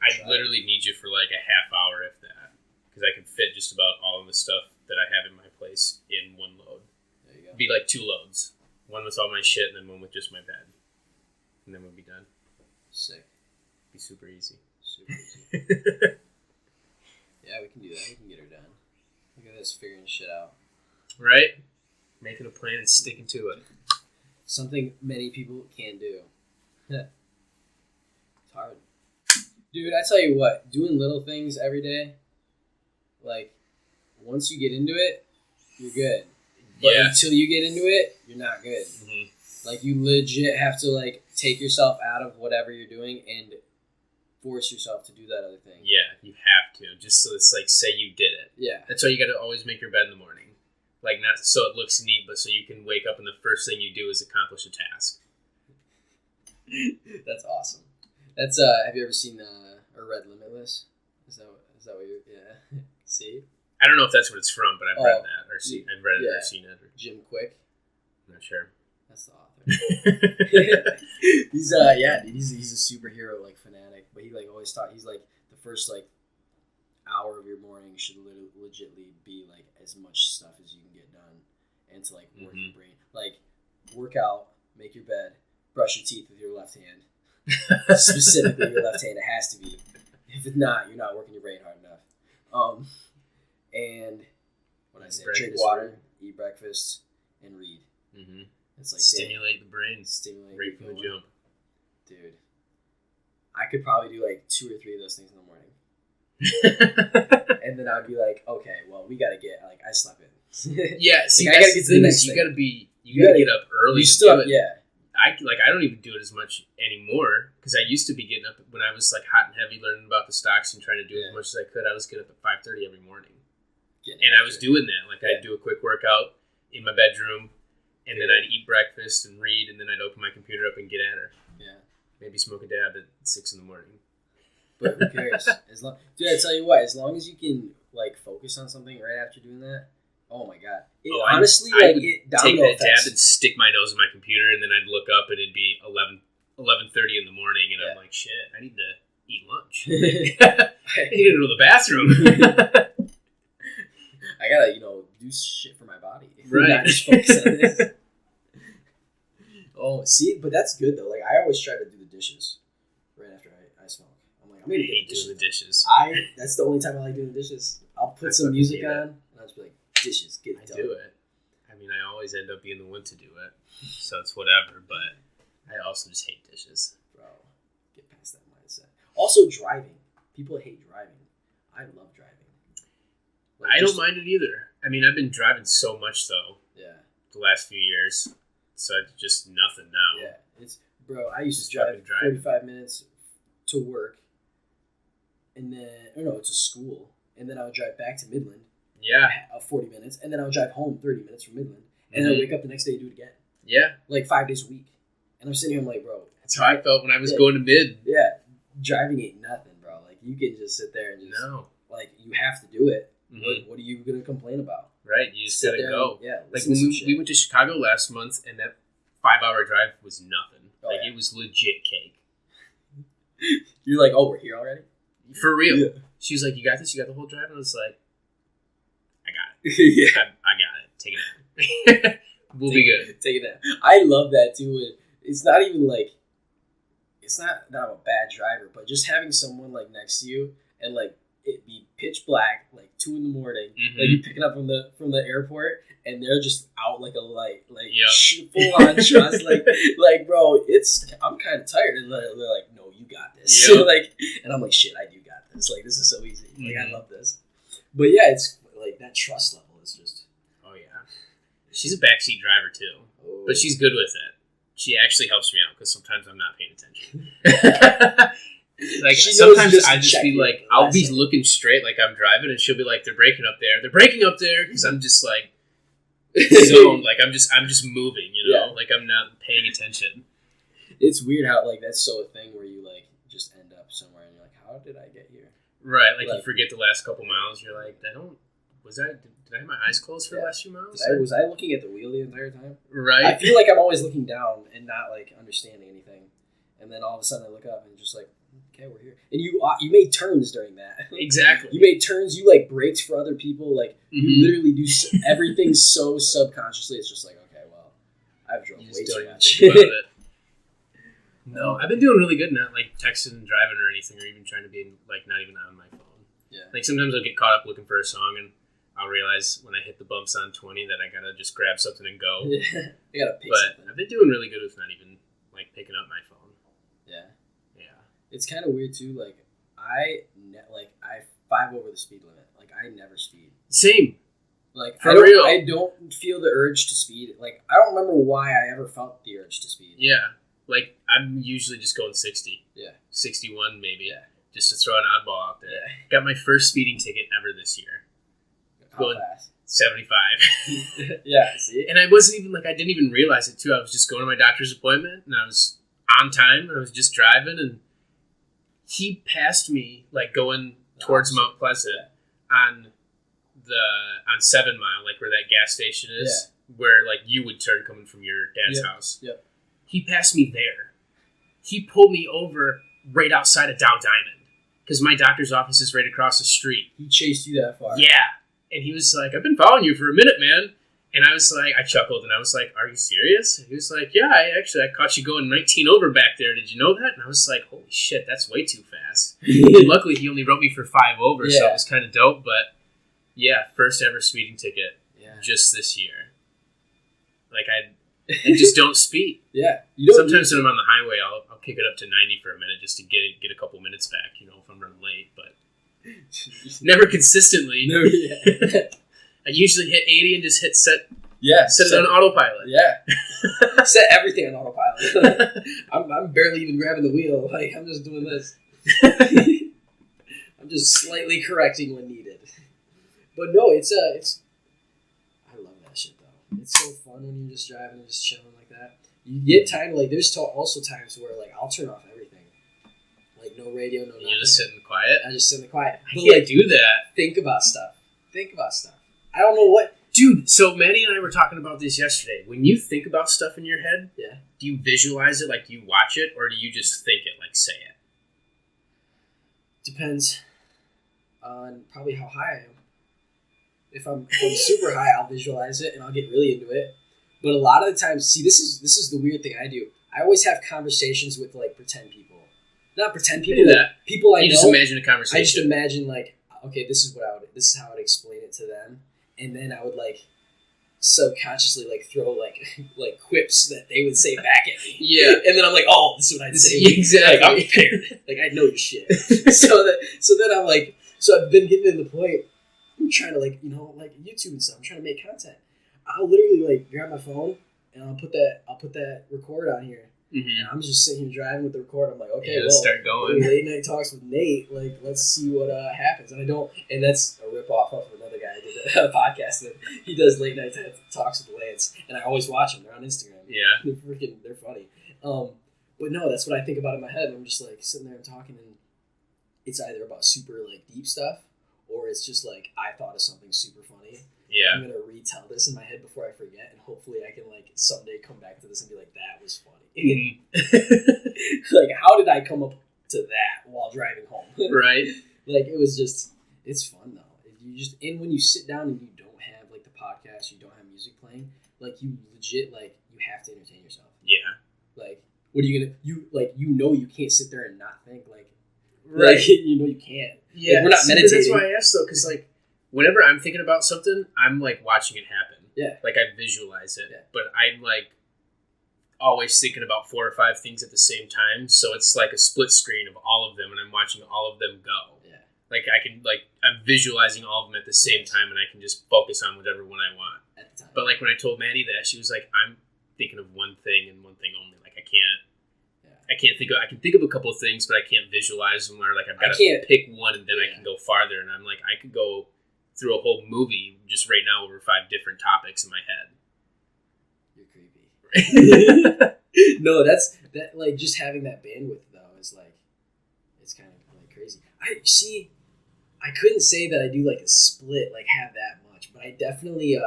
I literally need you for like a half hour, if that. Because I can fit just about all of the stuff that I have in my place in one load. There you go. It'd be like 2 loads. One with all my shit and then one with just my bed. And then we'll be done. Sick. Be super easy. Super easy. Yeah, we can do that. We can get her done. Look at this, figuring shit out. Right? Making a plan and sticking to it. Something many people can do. It's hard. Dude, I tell you what, doing little things every day, like, once you get into it, you're good. But until you get into it, you're not good. Mm-hmm. Like, you legit have to, like, take yourself out of whatever you're doing and force yourself to do that other thing. Yeah, you have to. Just so it's like, say you did it. Yeah. That's why you got to always make your bed in the morning. Like, not so it looks neat, but so you can wake up and the first thing you do is accomplish a task. That's awesome. That's, have you ever seen, or read Limitless? Is that what you're, yeah. See? I don't know if that's what it's from, but I've read that. Or seen, I've read it or seen it. Or, Jim Quick. I'm not sure. That's the author. He's he's a superhero like fanatic, but he like always thought he's like the first like hour of your morning should legitly be like as much stuff as you can get done, and to like work your brain, like work out, make your bed, brush your teeth with your left hand, specifically your left hand. It has to be. If it's not, you're not working your brain hard enough. And what I say, drink water, eat breakfast, and read. Mm-hmm. It's like stimulate the brain. Stimulate right from the jump. Dude, I could probably do like 2 or 3 of those things in the morning. And then I'd be like, okay, well, we gotta get, like, I slept in. Yeah, see, like, I gotta get to the next you thing. You gotta get up early. You still, yeah. I don't even do it as much anymore because I used to be getting up when I was like hot and heavy learning about the stocks and trying to do as much as I could. I was getting up at 5:30 every morning, and I was doing that. Like I'd do a quick workout in my bedroom, and then I'd eat breakfast and read, and then I'd open my computer up and get at her. Yeah, maybe smoke a dab at 6 a.m. But who cares? Dude, I tell you what, as long as you can like focus on something right after doing that. Oh my god! Honestly, I like would it take that dab and stick my nose in my computer, and then I'd look up and it'd be 11:30 in the morning, and I'm like, shit, I need to eat lunch. I need to go to the bathroom. I gotta, do shit for my body. Right. Not just focus on this. Oh, see, but that's good though. Like I always try to do the dishes right after I smoke. I'm like, I'm gonna hate doing the dishes. That's the only time I like doing the dishes. I'll put some music on, and I'll just be like, dishes, get it done. I do it. I mean, I always end up being the one to do it, so it's whatever. But I also just hate dishes. Bro, get past that mindset. Also, driving. People hate driving. I love driving. Like, I don't mind it either. I mean, I've been driving so much though. Yeah. The last few years, so it's just nothing now. Yeah, bro. I used to drive 45 minutes to work, and then to school, and then I would drive back to Midland. Yeah. 40 minutes, and then I would drive home 30 minutes from Midland, and then I'd wake up the next day and do it again. Yeah. Like 5 days a week. And I'm sitting here, I'm like, bro. That's how I felt when I was going to Mid. Yeah. Driving ain't nothing, bro. Like, you can just sit there and just. No. Like, you have to do it. Mm-hmm. What are you going to complain about? Right. You just got to go. Yeah. Like, when we went to Chicago last month, and that 5-hour drive was nothing. It was legit cake. You're like, oh, we're here already? For real. Yeah. She was like, you got this? You got the whole drive? And I was like, I got it. Yeah. I got it. Take it out. We'll be good. Take it out. I love that too. It's not even like, it's not that I'm a bad driver, but just having someone like next to you and like it be pitch black, like 2 a.m, like you picking up from the airport and they're just out like a light, like full on trust, like bro, I'm kind of tired, and they're like, no, you got this. So like, and I'm like, shit, I do got this. Like this is so easy. Like I love this. But yeah, it's like that trust level is just. Oh yeah, she's a backseat driver too, but she's good with it. She actually helps me out because sometimes I'm not paying attention. Like sometimes I just be like, I'll be looking straight like I'm driving, and she'll be like, "They're braking up there. They're braking up there," because I'm just like zoned, like I'm just moving, like I'm not paying attention. It's weird how like that's so a thing where you like just end up somewhere and you're like, how did I get here? Right, like you forget the last couple miles. You're like, did I have my eyes closed for the last few miles? Was I looking at the wheel the entire time? Right. I feel like I'm always looking down and not like understanding anything, and then all of a sudden I look up and just like, okay, we're here. And you made turns during that. Exactly. You made turns. You like braked for other people. Like you literally do everything so subconsciously. It's just like, okay, well, I've drove way too much. Think about it. No, I've been doing really good not like texting and driving or anything, or even trying to be like not even on my phone. Yeah. Like sometimes I'll get caught up looking for a song, and I'll realize when I hit the bumps on 20 that I gotta just grab something and go. Yeah. I gotta pick something. I've been doing really good with not even like picking up my phone. Yeah. Yeah. It's kind of weird too. Like I 5 over the speed limit. Like I never speed. Same. Like I don't feel the urge to speed. Like I don't remember why I ever felt the urge to speed. Yeah. Like I'm usually just going 60. Yeah. 61 maybe. Yeah. Just to throw an oddball out there. Yeah. Got my first speeding ticket ever this year. How fast? 75. Yeah, see? And I wasn't even I didn't even realize it too. I was just going to my doctor's appointment and I was on time and I was just driving and he passed me going towards Mount Pleasant on 7 Mile, where that gas station is, where you would turn coming from your dad's house. Yep. He passed me there. He pulled me over right outside of Dow Diamond because my doctor's office is right across the street. He chased you that far? Yeah. And he was like, I've been following you for a minute, man. And I was like, I chuckled, and I was like, "Are you serious?" And he was like, "Yeah, I caught you going 19 over back there. Did you know that?" And I was like, "Holy shit, that's way too fast." And luckily, he only wrote me for 5 over, so it was kind of dope. But yeah, first ever speeding ticket, just this year. Like I just don't speed. Yeah, sometimes when I'm on the highway, I'll kick it up to 90 for a minute just to get a couple minutes back. You know, if I'm running late, but never consistently. No, yeah. I usually hit 80 and just hit set. Yeah, set it on autopilot. Yeah, set everything on autopilot. I'm barely even grabbing the wheel. Like I'm just doing this. I'm just slightly correcting when needed. But no, it's I love that shit though. It's so fun when you're just driving and just chilling like that. You get time like there's also times where like I'll turn off everything, like no radio, no nothing. You're just sitting quiet. I just sit in the quiet. I can't do that. Think about stuff. I don't know what. Dude, so Maddie and I were talking about this yesterday. When you think about stuff in your head, do you visualize it, like do you watch it, or do you just think it, like say it? Depends on probably how high I am. If I'm super high, I'll visualize it and I'll get really into it. But a lot of the times, see, this is the weird thing I do. I always have conversations with like pretend people. Not pretend people, like, people I know. You just imagine a conversation. I just imagine like, okay, this is how I would explain it to them. And then I would like subconsciously like throw like quips that they would say back at me. Yeah. And then I'm like, oh, this is what I'd say. Exactly. Like, I'm prepared. Like I know your shit. so then I'm like, so I've been getting to the point. I'm trying to like YouTube and stuff. I'm trying to make content. I'll literally like grab my phone and I'll put that record on here. And I'm just sitting here driving with the record. I'm like, okay, start going. Late night talks with Nate. Like, let's see what happens. And that's a rip off of another guy I did a podcast with. He does late night talks with Lance, and I always watch them. They're on Instagram. Yeah, they're funny. But no, that's what I think about in my head. I'm just like sitting there and talking, and it's either about super like deep stuff, or it's just like I thought of something super funny. Yeah, I'm gonna retell this in my head before I forget, and hopefully I can like someday come back to this and be like, that was funny. Like, how did I come up to that while driving home? Right. Like, it was just, it's fun though. And when you sit down and you don't have like the podcast, you don't have music playing, like you legit, like you have to entertain yourself. Yeah. Like, what are you gonna, you can't sit there and not think right. Like, you can't. Yeah. Like, we're not meditating. That's why I asked though, because like, whenever I'm thinking about something, I'm like watching it happen. Yeah. Like I visualize it. Yeah. But I'm like always thinking about 4 or 5 things at the same time. So it's like a split screen of all of them and I'm watching all of them go. Yeah. Like I can I'm visualizing all of them at the same time and I can just focus on whatever one I want. At the time. But like when I told Maddie that, she was like, I'm thinking of one thing and one thing only. Like I can think of a couple of things, but I can't visualize them or like I've got to pick one and then I can go farther. And I'm like, I could go through a whole movie just right now over 5 different topics in my head. You're creepy. No, that like just having that bandwidth though is like, it's kind of like crazy. I couldn't say that I do like a split, like have that much, but I definitely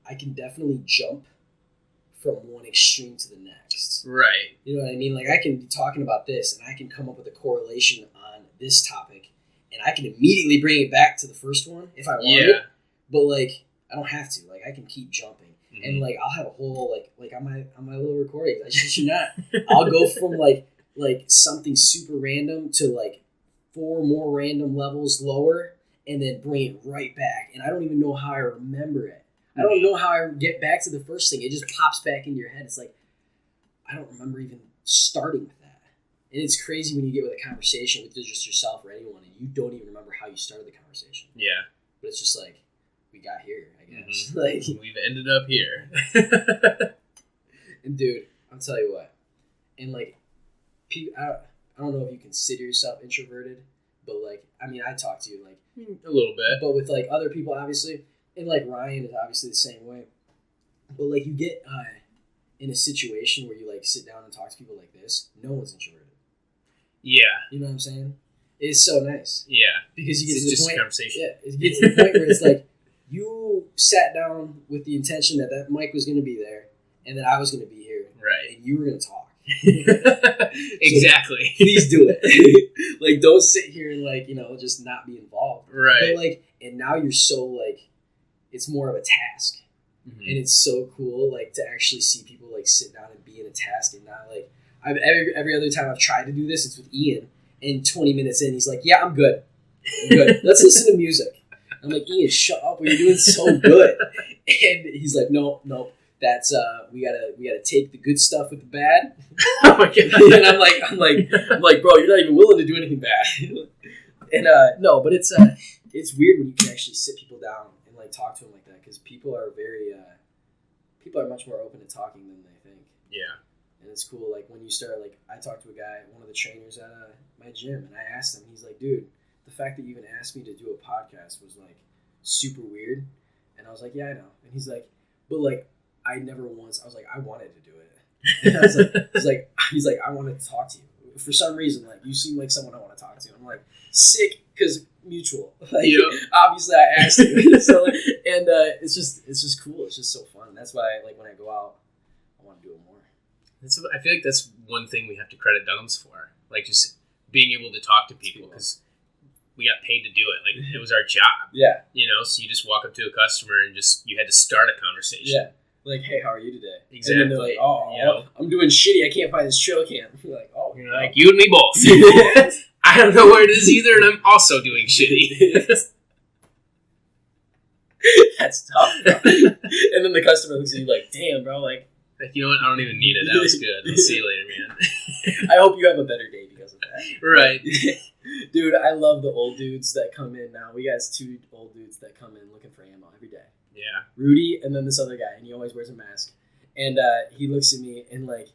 I can definitely jump from one extreme to the next. Right. You know what I mean? Like I can be talking about this and I can come up with a correlation on this topic and I can immediately bring it back to the first one if I want it. But like I don't have to. Like I can keep jumping. And like I'll have a whole like on my little recordings. I should not. I'll go from like something super random to like 4 more random levels lower, and then bring it right back. And I don't even know how I remember it. I don't know how I get back to the first thing. It just pops back into your head. It's like I don't remember even starting with that. And it's crazy when you get with a conversation with just yourself or anyone, and you don't even remember how you started the conversation. Yeah. But it's just like we got here, I guess. Like we've ended up here. And dude, I'll tell you what. And like, I don't know if you consider yourself introverted, but like, I mean, I talk to you like a little bit, but with like other people, obviously, and like Ryan is obviously the same way. But like, you get in a situation where you like sit down and talk to people like this. No one's introverted. Yeah, you know what I'm saying? It's so nice. Yeah, because you get to the point. Conversation. Yeah, it gets to the point where it's like you sat down with the intention that mic was going to be there, and that I was going to be here, right? And you were going to talk. Exactly. So please do it. Like, don't sit here and like just not be involved. Right. But like, and now you're so like, it's more of a task. Mhm. and it's so cool, like, to actually see people like sit down and be in a task and not like. I've every other time I've tried to do this, it's with Ian, and 20 minutes in, he's like, "Yeah, I'm good. Let's listen to music." I'm like, "Ian, shut up! You're doing so good." And he's like, "No, that's we gotta take the good stuff with the bad." Oh my god! And I'm like, "Bro, you're not even willing to do anything bad." And no, but it's weird when you can actually sit people down and like talk to them like that, because people are much more open to talking than they think. Yeah. And it's cool, like, when you start, like, I talked to a guy, one of the trainers at my gym, and I asked him, he's like, "Dude, the fact that you even asked me to do a podcast was, like, super weird." And I was like, "Yeah, I know." And he's like, "But, like, I was like, I wanted to do it." And I was like, he's like, "I wanted to talk to you. For some reason, like, you seem like someone I want to talk to." I'm like, sick, because mutual. Like, obviously I asked you. So, like, and it's just cool. It's just so fun. That's why, like, when I go out, I want to do it more. I feel like that's one thing we have to credit Dunham's for, like, just being able to talk to people, because we got paid to do it. Like, it was our job. Yeah. You know, so you just walk up to a customer and you had to start a conversation. Yeah. Like, "Hey, how are you today?" Exactly. And then they're like, "Oh, I'm doing shitty. I can't find this trail cam." You're like, "Oh, you're like, you and me both." I don't know where it is either, and I'm also doing shitty. That's tough, bro. And then the customer looks at you like, "Damn, bro, like, you know what? I don't even need it. That was good. I'll see you later, man. I hope you have a better day because of that." Right. Dude, I love the old dudes that come in now. We got 2 old dudes that come in looking for ammo every day. Yeah. Rudy, and then this other guy, and he always wears a mask. And he looks at me, and, like,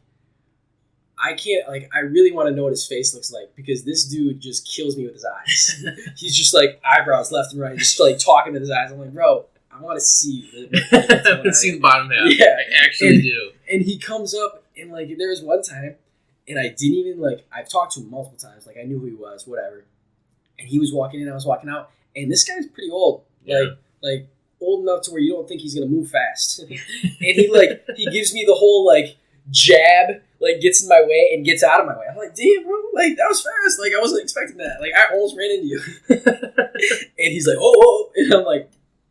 I can't, like, I really want to know what his face looks like, because this dude just kills me with his eyes. He's just, like, eyebrows left and right, just, like, talking with his eyes. I'm like, "Bro, I want to see." I haven't seen the bottom half. Yeah. I actually do. And he comes up, and, like, there was one time, and I didn't even, like, I've talked to him multiple times. Like, I knew who he was, whatever. And he was walking in, I was walking out. And this guy's pretty old. Yeah. Like old enough to where you don't think he's going to move fast. And he gives me the whole, like, jab, like, gets in my way and gets out of my way. I'm like, "Damn, bro, like, that was fast. Like, I wasn't expecting that. Like, I almost ran into you." And he's like, "Oh." And I'm like,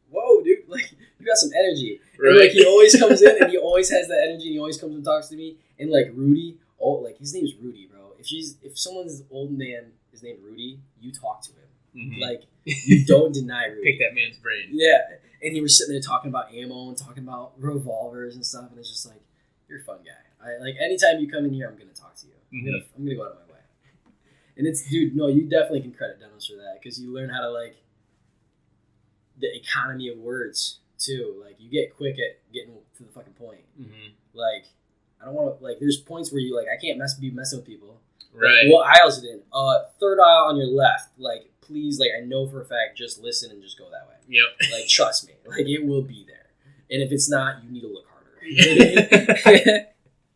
"Whoa, dude, like, you got some energy." Right. And, like, he always comes in, and he always has that energy, and he always comes and talks to me. And, like, Rudy, like, his name's Rudy, bro. If someone's old man is named Rudy, you talk to him. Mm-hmm. Like, you don't deny Rudy. Pick that man's brain. Yeah. And he was sitting there talking about ammo and talking about revolvers and stuff, and it's just like, you're a fun guy. Like, anytime you come in here, I'm gonna talk to you. Mm-hmm. I'm gonna go out of my way. And it's, dude, no, you definitely can credit Dennis for that, because you learn how to, like, the economy of words too. Like, you get quick at getting to the fucking point. Mm-hmm. Like, I don't want to, like, there's points where you, like, I can't be messing with people. Right. Like, what aisle is it in? Third aisle on your left. Like, please, like, I know for a fact, just listen and just go that way. Yep. Like, trust me. Like, it will be there. And if it's not, you need to look harder.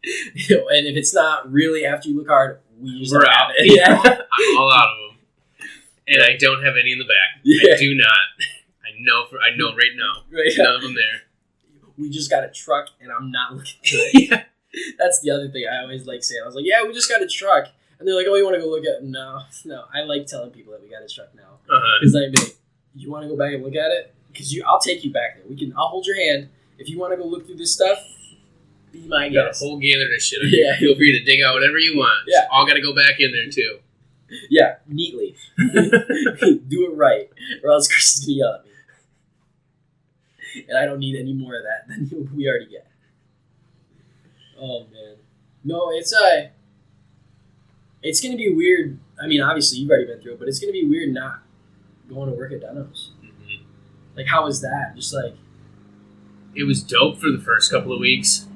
You know, and if it's not really after you look hard, we're out. Yeah. I'm all out of them. And I don't have any in the back. Yeah. I do not. I know right now. Right. None of them there. We just got a truck, and I'm not looking good. Yeah. That's the other thing I always like saying. I was like, "Yeah, we just got a truck." And they're like, "Oh, you want to go look at it?" No. I like telling people that we got a truck now. Because I'm like, "You want to go back and look at it? Because I'll take you back there. I'll hold your hand. If you want to go look through this stuff, be my You got a guest." whole gather of shit. Yeah. Feel free to dig out whatever you want. Yeah. All got to go back in there, too. Yeah, neatly. Do it right, or else Chris is going to yell at me. And I don't need any more of that than we already get. Oh, man. No, it's going to be weird. I mean, obviously, you've already been through it, but it's going to be weird not going to work at Dunham's. Mm-hmm. Like, how was that? Just, like... It was dope for the first couple of weeks.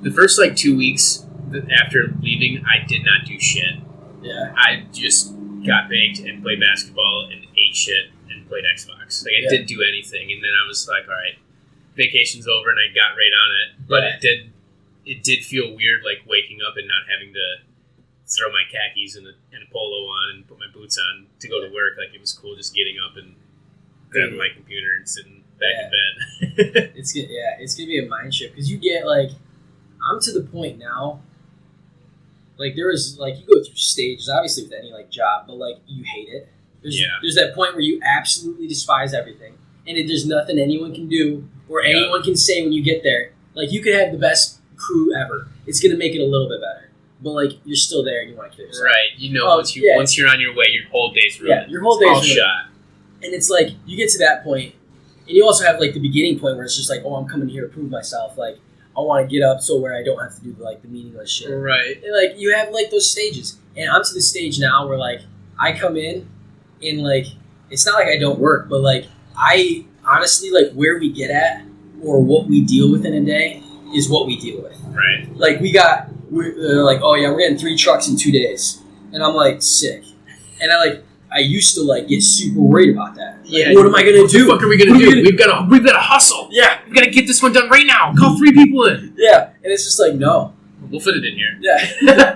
The first, 2 weeks after leaving, I did not do shit. Yeah. I just got baked and played basketball and ate shit and played Xbox. Like, I didn't do anything. And then I was like, all right, vacation's over, and I got right on it. But it did feel weird, like, waking up and not having to throw my khakis and a polo on and put my boots on to go to work. Like, it was cool just getting up and grabbing my computer and sitting back in bed. It's gonna be a mind shift, because you get, like, I'm to the point now, like, there is, like, you go through stages, obviously with any, like, job, but, like, you hate it. There's that point where you absolutely despise everything, and there's nothing anyone can do or anyone can say when you get there. Like, you could have the best crew ever. It's going to make it a little bit better. But, like, you're still there and you want to kill yourself. Right. You know, once you're on your way, your whole day's ruined. Yeah, your whole day's all ruined. shot. And it's like, you get to that point, and you also have, like, the beginning point where it's just like, oh, I'm coming here to prove myself. Like, I want to get up so where I don't have to do, like, the meaningless shit. Right. And, like, you have, like, those stages. And I'm to the stage now where, like, I come in and, like, it's not like I don't work, but, like, I honestly, like, where we get at or what we deal with in a day is what we deal with. Right. Like, they're like, oh, yeah, we're getting 3 trucks in 2 days. And I'm, like, sick. And I used to, like, get super worried about that. Like, Yeah. what am I going to do? What the fuck are we going to do? We've got to hustle. Yeah. We've got to get this one done right now. Call 3 people in. Yeah. And it's just like, no. We'll fit it in here. Yeah.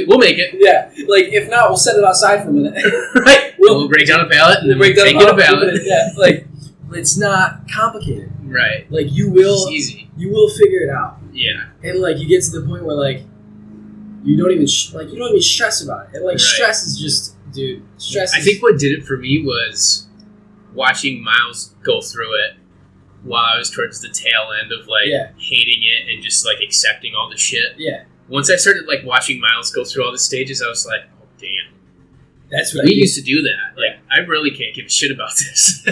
We'll make it. Yeah. Like, if not, we'll set it outside for a minute. Right. We'll break down a pallet and then we'll take it a pallet. Yeah. Like, it's not complicated. Right. Like, you It's will easy. figure it out. Yeah. And, like, you get to the point where, like, you don't even stress about it. And, like, Right. stress is just, dude, stress I think what did it for me was watching Miles go through it while I was towards the tail end of, like, hating it and just, like, accepting all the shit. Yeah. Once I started, like, watching Miles go through all the stages, I was like, oh, damn. That's what We used to do that. Like, I really can't give a shit about this.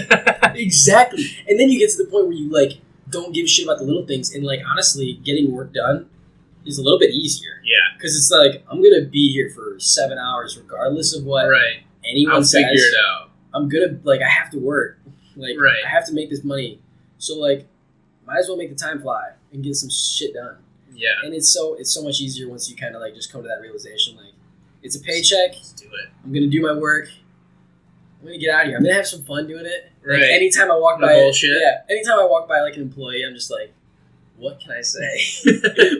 Exactly. And then you get to the point where you, like, don't give a shit about the little things. And, like, honestly, getting work done is a little bit easier. Yeah. Because it's like, I'm going to be here for 7 hours regardless of what anyone I'll says. figure it out. I'm going to, like, I have to work. Like, I have to make this money. So, like, might as well make the time fly and get some shit done. Yeah. And it's so much easier once you kind of, like, just come to that realization. Like, it's a paycheck. Just do it. I'm going to do my work. I'm going to get out of here. I'm going to have some fun doing it. Like, Right. anytime I walk No by, bullshit. anytime I walk by, like, an employee, I'm just like, what can I say?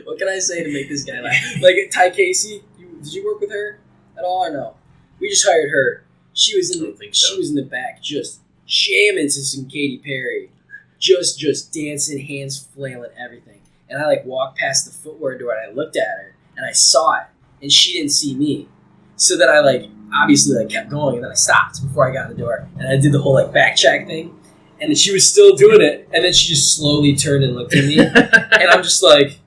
What can I say to make this guy laugh? Like, Ty Casey, did you work with her at all or no? We just hired her. She was in the back just jamming to some Katy Perry. Just dancing, hands flailing, everything. And I, like, walked past the footwear door and I looked at her and I saw it and she didn't see me. So then I, like, obviously, like, kept going and then I stopped before I got in the door and I did the whole, like, back check thing. And then she was still doing it. And then she just slowly turned and looked at me. And I'm just like,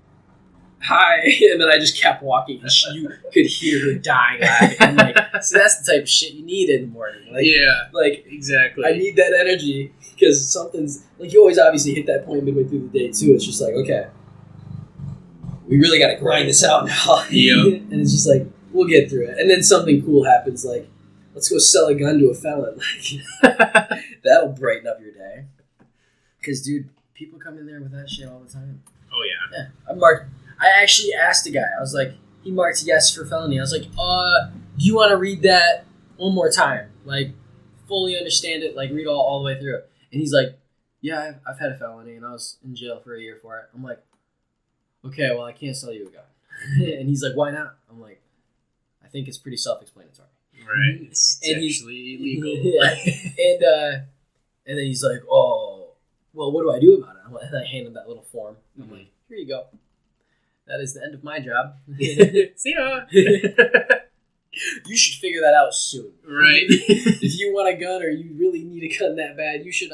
hi. And then I just kept walking. And you could hear her dying laughing. I'm like, so that's the type of shit you need in the morning. Like, yeah. Like, exactly. I need that energy because something's, like, you always obviously hit that point midway through the day too. It's just like, okay, we really got to grind this out now. Yep. And it's just like, we'll get through it. And then something cool happens, like, let's go sell a gun to a felon. Like, that'll brighten up your day. Because, dude, people come in there with that shit all the time. Oh, yeah. Yeah. I actually asked a guy. I was like, he marked yes for felony. I was like, do you want to read that one more time? Like, fully understand it, like, read all the way through it. And he's like, yeah, I've had a felony, and I was in jail for a year for it. I'm like, okay, well, I can't sell you a gun. And he's like, why not? I'm like, I think it's pretty self-explanatory. Right. It's actually illegal. Yeah. And then he's like, oh, well, what do I do about it? And I hand him that little form. I'm like, here you go. That is the end of my job. See ya. You should figure that out soon. Right. If you want a gun or you really need a gun that bad, you should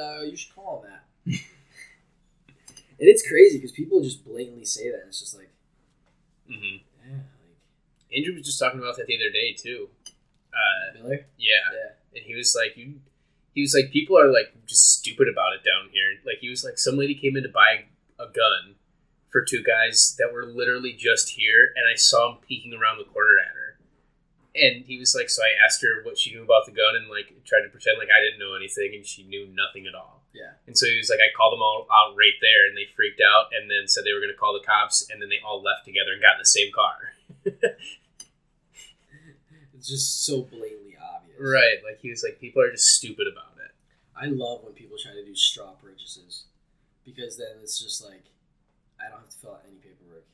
call that. And it's crazy because people just blatantly say that. It's just like, Mm-hmm. yeah, like, Andrew was just talking about that the other day too. Miller? Yeah. And he was like, people are like just stupid about it down here. Like, he was like, some lady came in to buy a gun for 2 guys that were literally just here, and I saw him peeking around the corner at her. And he was like, so I asked her what she knew about the gun and, like, tried to pretend like I didn't know anything, and she knew nothing at all. Yeah. And so he was like, I called them all out right there, and they freaked out, and then said they were going to call the cops, and then they all left together and got in the same car. It's just so blatantly obvious. Right. Like, he was like, people are just stupid about it. I love when people try to do straw purchases because then it's just like, I don't have to fill out any paperwork.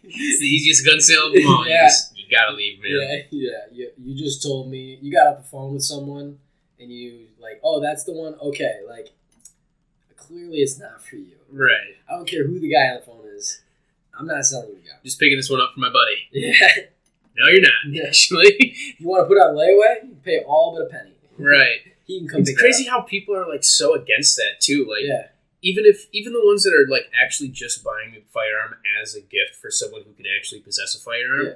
It's the easiest gun sale of them all. Yeah. You gotta leave, man. Yeah. You just told me, you got off the phone with someone and you like, oh, that's the one? Okay, like, clearly it's not for you. Right. I don't care who the guy on the phone is. I'm not selling you a gun. Just picking this one up for my buddy. Yeah. No, you're not, actually. You want to put it on layaway? You can pay all but a penny. Right. he can come. It's crazy how people are like so against that too. Like, Yeah. even the ones that are like actually just buying a firearm as a gift for someone who can actually possess a firearm. Yeah.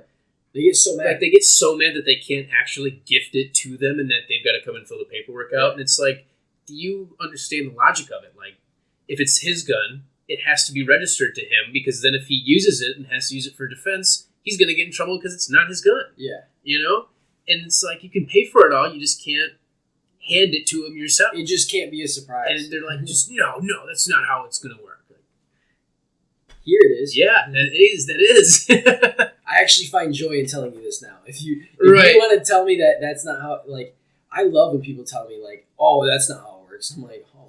They get so mad. Like, they get so mad that they can't actually gift it to them and that they've got to come and fill the paperwork out. And it's like, do you understand the logic of it? Like, if it's his gun, it has to be registered to him, because then if he uses it and has to use it for defense, he's going to get in trouble because it's not his gun. Yeah. You know? And it's like, you can pay for it all, you just can't hand it to him yourself. It just can't be a surprise. And they're like, just, no, that's not how it's going to work. Like, here it is. yeah, that is. I actually find joy in telling you this now. If you Right. want to tell me that that's not how, like, I love when people tell me, like, oh, that's not how it works. I'm like, oh,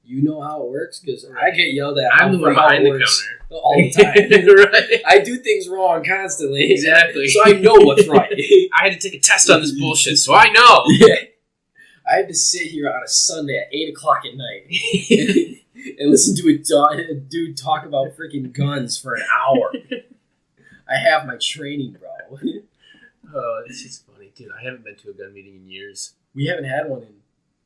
you know how it works? Because I get yelled at. I'm the one behind the counter. All the time. Right. I do things wrong constantly. Exactly. So I know what's right. I had to take a test on this bullshit, so I know. Yeah. I had to sit here on a Sunday at 8 o'clock at night and listen to a dude talk about freaking guns for an hour. I have my training, bro. Oh, it's just funny. Dude, I haven't been to a gun meeting in years. We haven't had one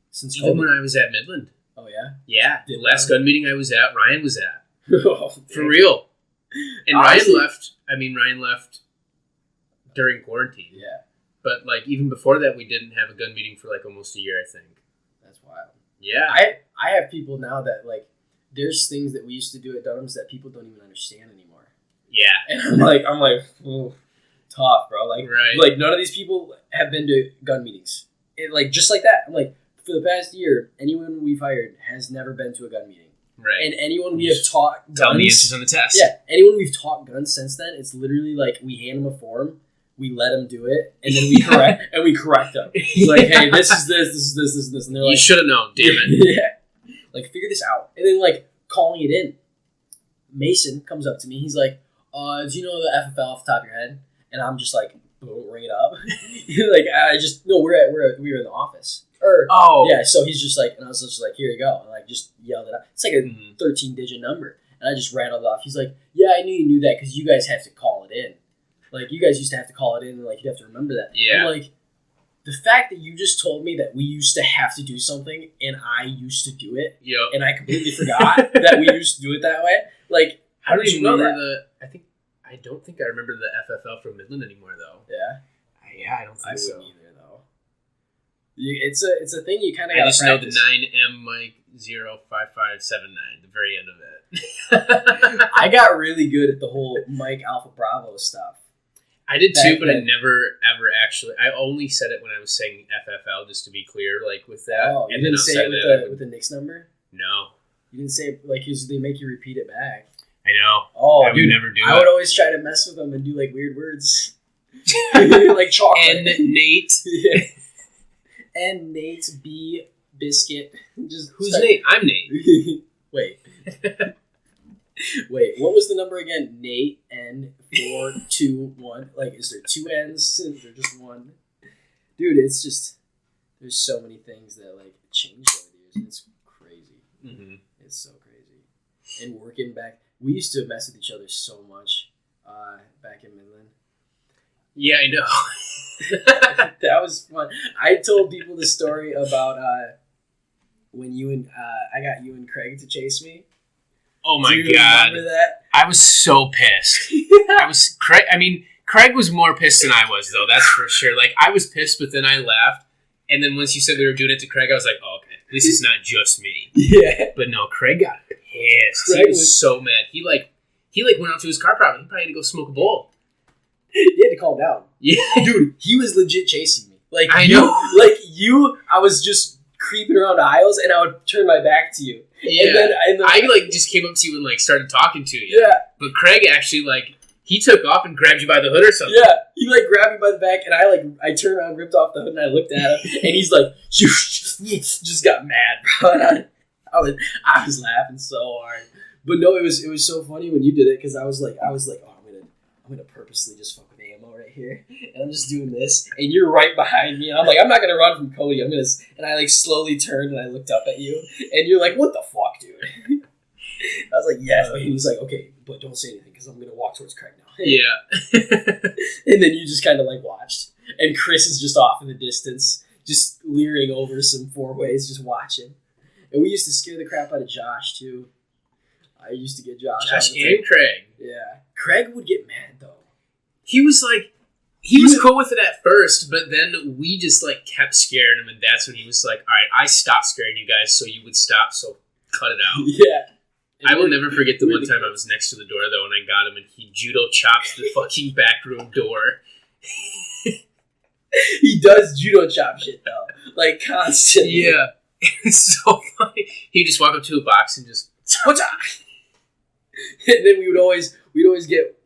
since Even COVID. when I was at Midland. Oh, yeah? Yeah. The last gun meeting I was at, Ryan was at. Oh, For real. And Honestly- Ryan left during quarantine. Yeah, But, like, even before that, we didn't have a gun meeting for, like, almost a year, I think. that's wild. Yeah. I have people now that, like, there's things that we used to do at Dunham's that people don't even understand anymore. Yeah. And I'm like, oh, tough, bro. Like, Right. like none of these people have been to gun meetings. Like, just like that. I'm like, for the past year, anyone we've hired has never been to a gun meeting. Right. And anyone we have taught guns, Tell me the answers on the test. yeah, anyone we've taught guns since then, it's literally like we hand them a form, we let them do it, and then we correct them. It's like, hey, this is this, and they're You like, should have known, damn it. yeah, like figure this out, and then like calling it in. Mason comes up to me, he's like, do you know the FFL off the top of your head? And I'm just like, boom, ring it up. Like I just no, we were in the office. Oh. Yeah, so he's just like, and I was just like, here you go, and like just yelled it out. It's like a Mhm. 13-digit number, and I just rattled it off. He's like, yeah, I knew you knew that because you guys have to call it in. Like you guys used to have to call it in, and like you'd have to remember that. Yeah. I'm like, the fact that you just told me that we used to have to do something, and I used to do it, Yep. and I completely forgot that we used to do it that way. Like, How did did you know that? I don't think I remember the FFL from Midland anymore, though. Yeah, I don't I think so. wouldn't either though. It's a thing you kind of I got to just practice. know the 9M Mike 05579, the very end of it. I got really good at the whole Mike Alpha Bravo stuff. I did Back too, but I then. never ever actually. I only said it when I was saying FFL, just to be clear, like with that. Oh, you and then didn't say outside it of that, with the Knicks number? no, You didn't say it, like, they make you repeat it back. I know. Oh, I would dude, never do I it. would always try to mess with them and do, like, weird words. Like chocolate. And Nate, Yeah. And Nate B. Biscuit. Just who's start- Nate? I'm Nate. Wait. Wait, what was the number again? Nate N421. Like, is there two N's? Is there just one? Dude, it's just, there's so many things that, like, changed over the years. And it's crazy. Mm-hmm. It's so crazy. And working back, we used to mess with each other so much back in Midland. Yeah, I know. That was fun. I told people the story about when you and I got you and Craig to chase me. Oh my Do you god, remember that? I was so pissed. I was Craig. I mean, Craig was more pissed than I was, though. That's for sure. Like, I was pissed, but then I laughed. And then once you said we were doing it to Craig, I was like, oh, okay, at least it's not just me. Yeah. But no, Craig got pissed. Craig He was was- so mad. He went out to his car. Probably he probably had to go smoke a bowl. You had to calm down. Yeah, Dude, he was legit chasing me. Like, I you, know. Like, I was just creeping around aisles, and I would turn my back to you. yeah. And then I just came up to you and like started talking to you. yeah. But Craig actually he took off and grabbed you by the hood or something. Yeah, he like grabbed me by the back, and I turned around, ripped off the hood, and I looked at him, and he's like, "You just got mad, bro." And I was laughing so hard, but no, it was so funny when you did it because I was like, oh, I'm gonna purposely just fuck with ammo right here, and I'm just doing this, and you're right behind me, and I'm like, I'm not gonna run from Cody, and I like slowly turned and I looked up at you, and you're like, what the fuck, dude? I was like, yes, and he was like, okay, but don't say anything because I'm gonna walk towards Craig now. Yeah. And then you just kind of like watched, and Chris is just off in the distance, just leering over some four-ways, just watching. And we used to scare the crap out of Josh, too. I used to get Josh and Craig. Yeah. Craig would get mad, though. He was cool with it at first, but then we just, like, kept scaring him, and that's when he was like, all right, I stopped scaring you guys so you would stop, so cut it out. Yeah. I will never forget the one time I was next to the door, though, and I got him, and he judo chops the fucking back room door. He does judo chop shit, though. Like, constantly. Yeah. It's so funny. He'd just walk up to a box and just... And then we'd always get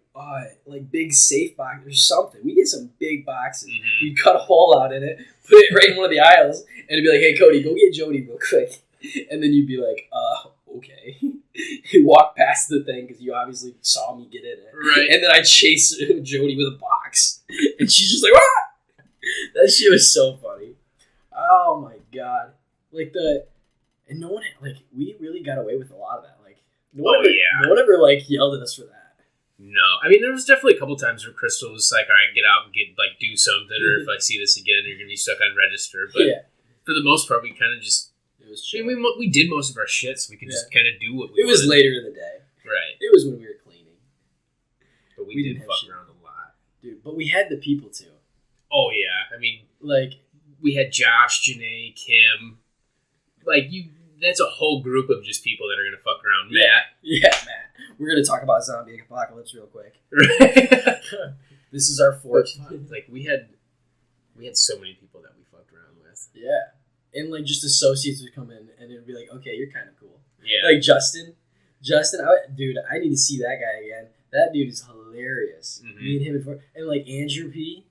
like big safe boxes or something. We get some big boxes. Mm-hmm. We'd cut a hole out in it, put it right in one of the aisles, and it'd be like, "Hey, Cody, go get Jody real quick." And then you'd be like, okay." You walk past the thing because you obviously saw me get in it, right? And then I chase Jody with a box, and she's just like, "Ah!" That shit was so funny. Oh my god! And no one we really got away with a lot of that. Like, no one ever like yelled at us for that. No, I mean, there was definitely a couple times where Crystal was like, all right, get out and do something, or if I see this again, you're going to be stuck on register. But for the most part, we kind of just, it was chill. I mean, we did most of our shit, so we could just kind of do what we wanted. It was later in the day. Right. It was when we were cleaning. But we did fuck around a lot. Dude, but we had the people, too. Oh, yeah. I mean, like, we had Josh, Janae, Kim. Like, that's a whole group of just people that are going to fuck around. Matt. Yeah, Matt. We're going to talk about zombie apocalypse real quick. This is our fourth. Like, we had so many people that we fucked around with. Yeah. And, like, just associates would come in, and it would be like, okay, you're kind of cool. Yeah. Like, Justin, dude, I need to see that guy again. That dude is hilarious. Mm-hmm. Me and him, and, like, Andrew P.,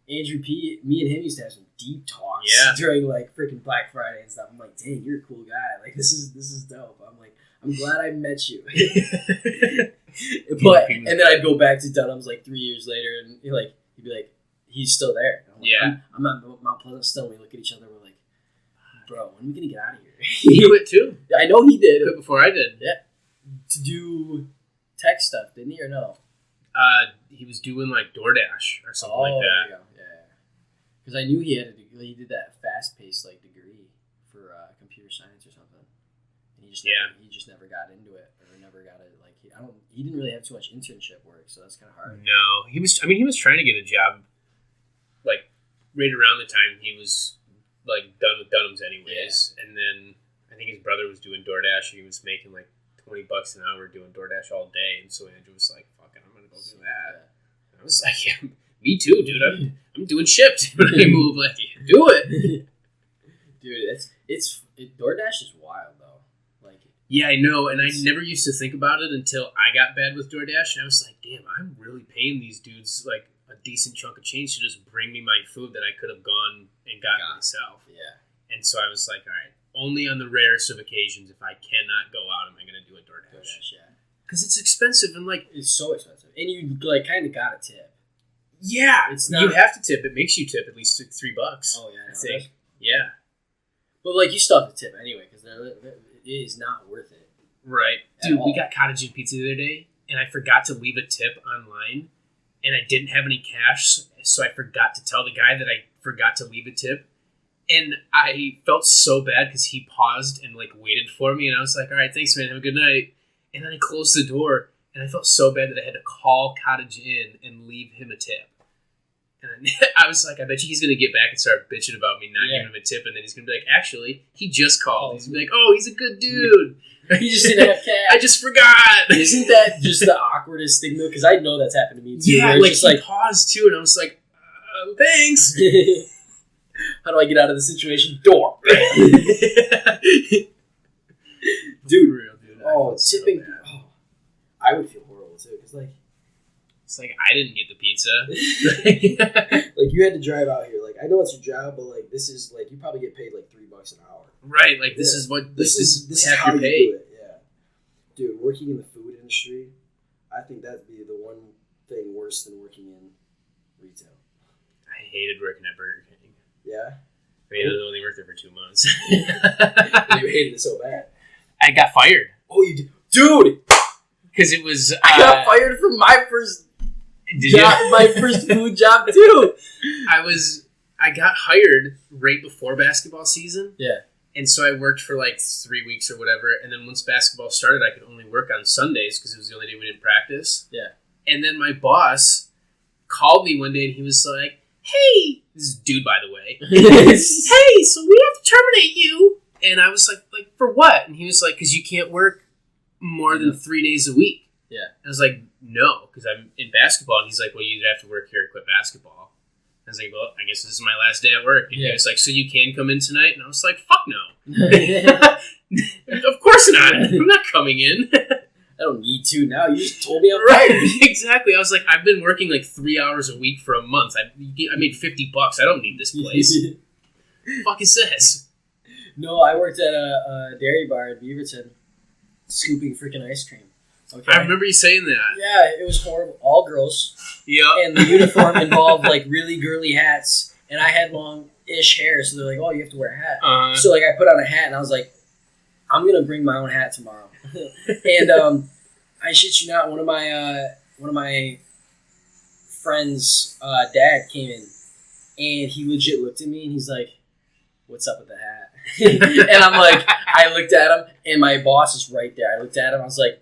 me and him used to have some deep talks during, like, freaking Black Friday and stuff. I'm like, dang, you're a cool guy. Like, this is dope. I'm like, I'm glad I met you. And then I'd go back to Dunham's, like, 3 years later, and he'd be like, he's still there. I'm like, I'm at Mount Pleasant still, and we look at each other, we're like, bro, when are we going to get out of here? He quit, too. I know he did. He quit before I did. Yeah. To do tech stuff, didn't he, or no? He was doing, like, DoorDash or something like that. There you go. Because I knew he did that fast-paced like degree for computer science or something, and he just never got into it or never got it. Like he didn't really have too much internship work, so that's kind of hard. No, he was trying to get a job, like right around the time he was like done with Dunham's anyways, and then I think his brother was doing DoorDash and he was making like $20 an hour doing DoorDash all day, and so Andrew was like, "Fuck it, I'm gonna go do that." And I was like, "Yeah, me too, dude. I'm doing shift when I move. Like, do it, dude. DoorDash is wild though. Like, yeah, I know, and I never used to think about it until I got bad with DoorDash, and I was like, damn, I'm really paying these dudes like a decent chunk of change to just bring me my food that I could have gone and gotten myself. Yeah. And so I was like, all right, only on the rarest of occasions, if I cannot go out, am I going to do a DoorDash? Yeah. Because it's expensive and like it's so expensive, and you like kind of got a tip. Yeah, it's not. You have to tip. It makes you tip at least $3. Oh yeah, I think. Yeah, but like you still have to tip anyway because it is not worth it. Right, dude. We got cottage and pizza the other day, and I forgot to leave a tip online, and I didn't have any cash, so I forgot to tell the guy that I forgot to leave a tip, and I felt so bad because he paused and like waited for me, and I was like, "All right, thanks, man. Have a good night." And then I closed the door, and I felt so bad that I had to call Cottage Inn and leave him a tip. And I was like, I bet you he's going to get back and start bitching about me not giving him a tip. And then he's going to be like, actually, he just called. He's going to be like, oh, he's a good dude. He just didn't have cash. I just forgot. Isn't that just the awkwardest thing, though? Because I know that's happened to me, too. Yeah, like, he paused, too. And I was like, thanks. How do I get out of the situation? Door. Dude. Oh, tipping. Oh, I would feel horrible, too. Because, like, it's like, I didn't get the pizza. Like, you had to drive out here. Like, I know it's your job, but, like, this is, like, you probably get paid, like, $3 an hour. Right. Like, this is what, this is half how your you pay. do it, yeah. Dude, working in the food industry, I think that'd be the one thing worse than working in retail. I hated working at Burger King. Yeah? I mean, I only worked there for 2 months. You hated it so bad. I got fired. Oh, you did? Dude! Because it was... I got fired from my first Did job, you? my first food job, too! I was I got hired right before basketball season. Yeah. And so I worked for like 3 weeks or whatever. And then once basketball started, I could only work on Sundays because it was the only day we didn't practice. Yeah. And then my boss called me one day and he was like, hey, this is a dude, by the way. Hey, so we have to terminate you. And I was like, for what? And he was like, because you can't work more than 3 days a week. Yeah. I was like, no, because I'm in basketball. And he's like, well, you either have to work here or quit basketball. I was like, well, I guess this is my last day at work. And he was like, so you can come in tonight? And I was like, fuck no. Of course not. I'm not coming in. I don't need to now. You just told me I'm Right, fired. exactly. I was like, I've been working like 3 hours a week for a month. I made $50. I don't need this place. Fuck is this? No, I worked at a dairy bar in Beaverton, scooping freaking ice cream. Okay. I remember you saying that. Yeah, it was horrible. All girls. Yep. And the uniform involved like really girly hats, and I had long-ish hair, so they're like, "Oh, you have to wear a hat." So like, I put on a hat, and I was like, "I'm gonna bring my own hat tomorrow." And I shit you not, one of my friends' dad came in, and he legit looked at me, and he's like, "What's up with the hat?" And I'm like, I looked at him, and my boss is right there. I looked at him, I was like,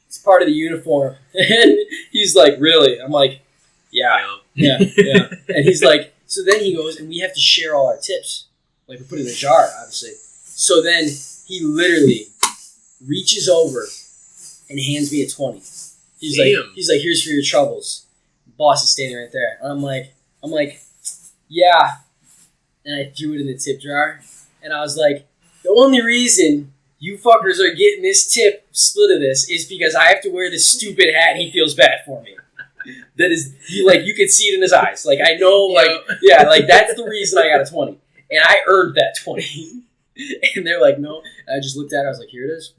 it's part of the uniform. And he's like, really? I'm like, yeah. And he's like, so then he goes, and we have to share all our tips. Like, we put it in a jar, obviously. So then he literally reaches over and hands me a 20. He's like, here's for your troubles. Boss is standing right there. And I'm like, yeah. And I threw it in the tip jar. And I was like, the only reason you fuckers are getting this tip split of this is because I have to wear this stupid hat and he feels bad for me. That is, you could see it in his eyes. Like, I know, that's the reason I got a 20. And I earned that 20. And they're like, no. And I just looked at it. I was like, here it is.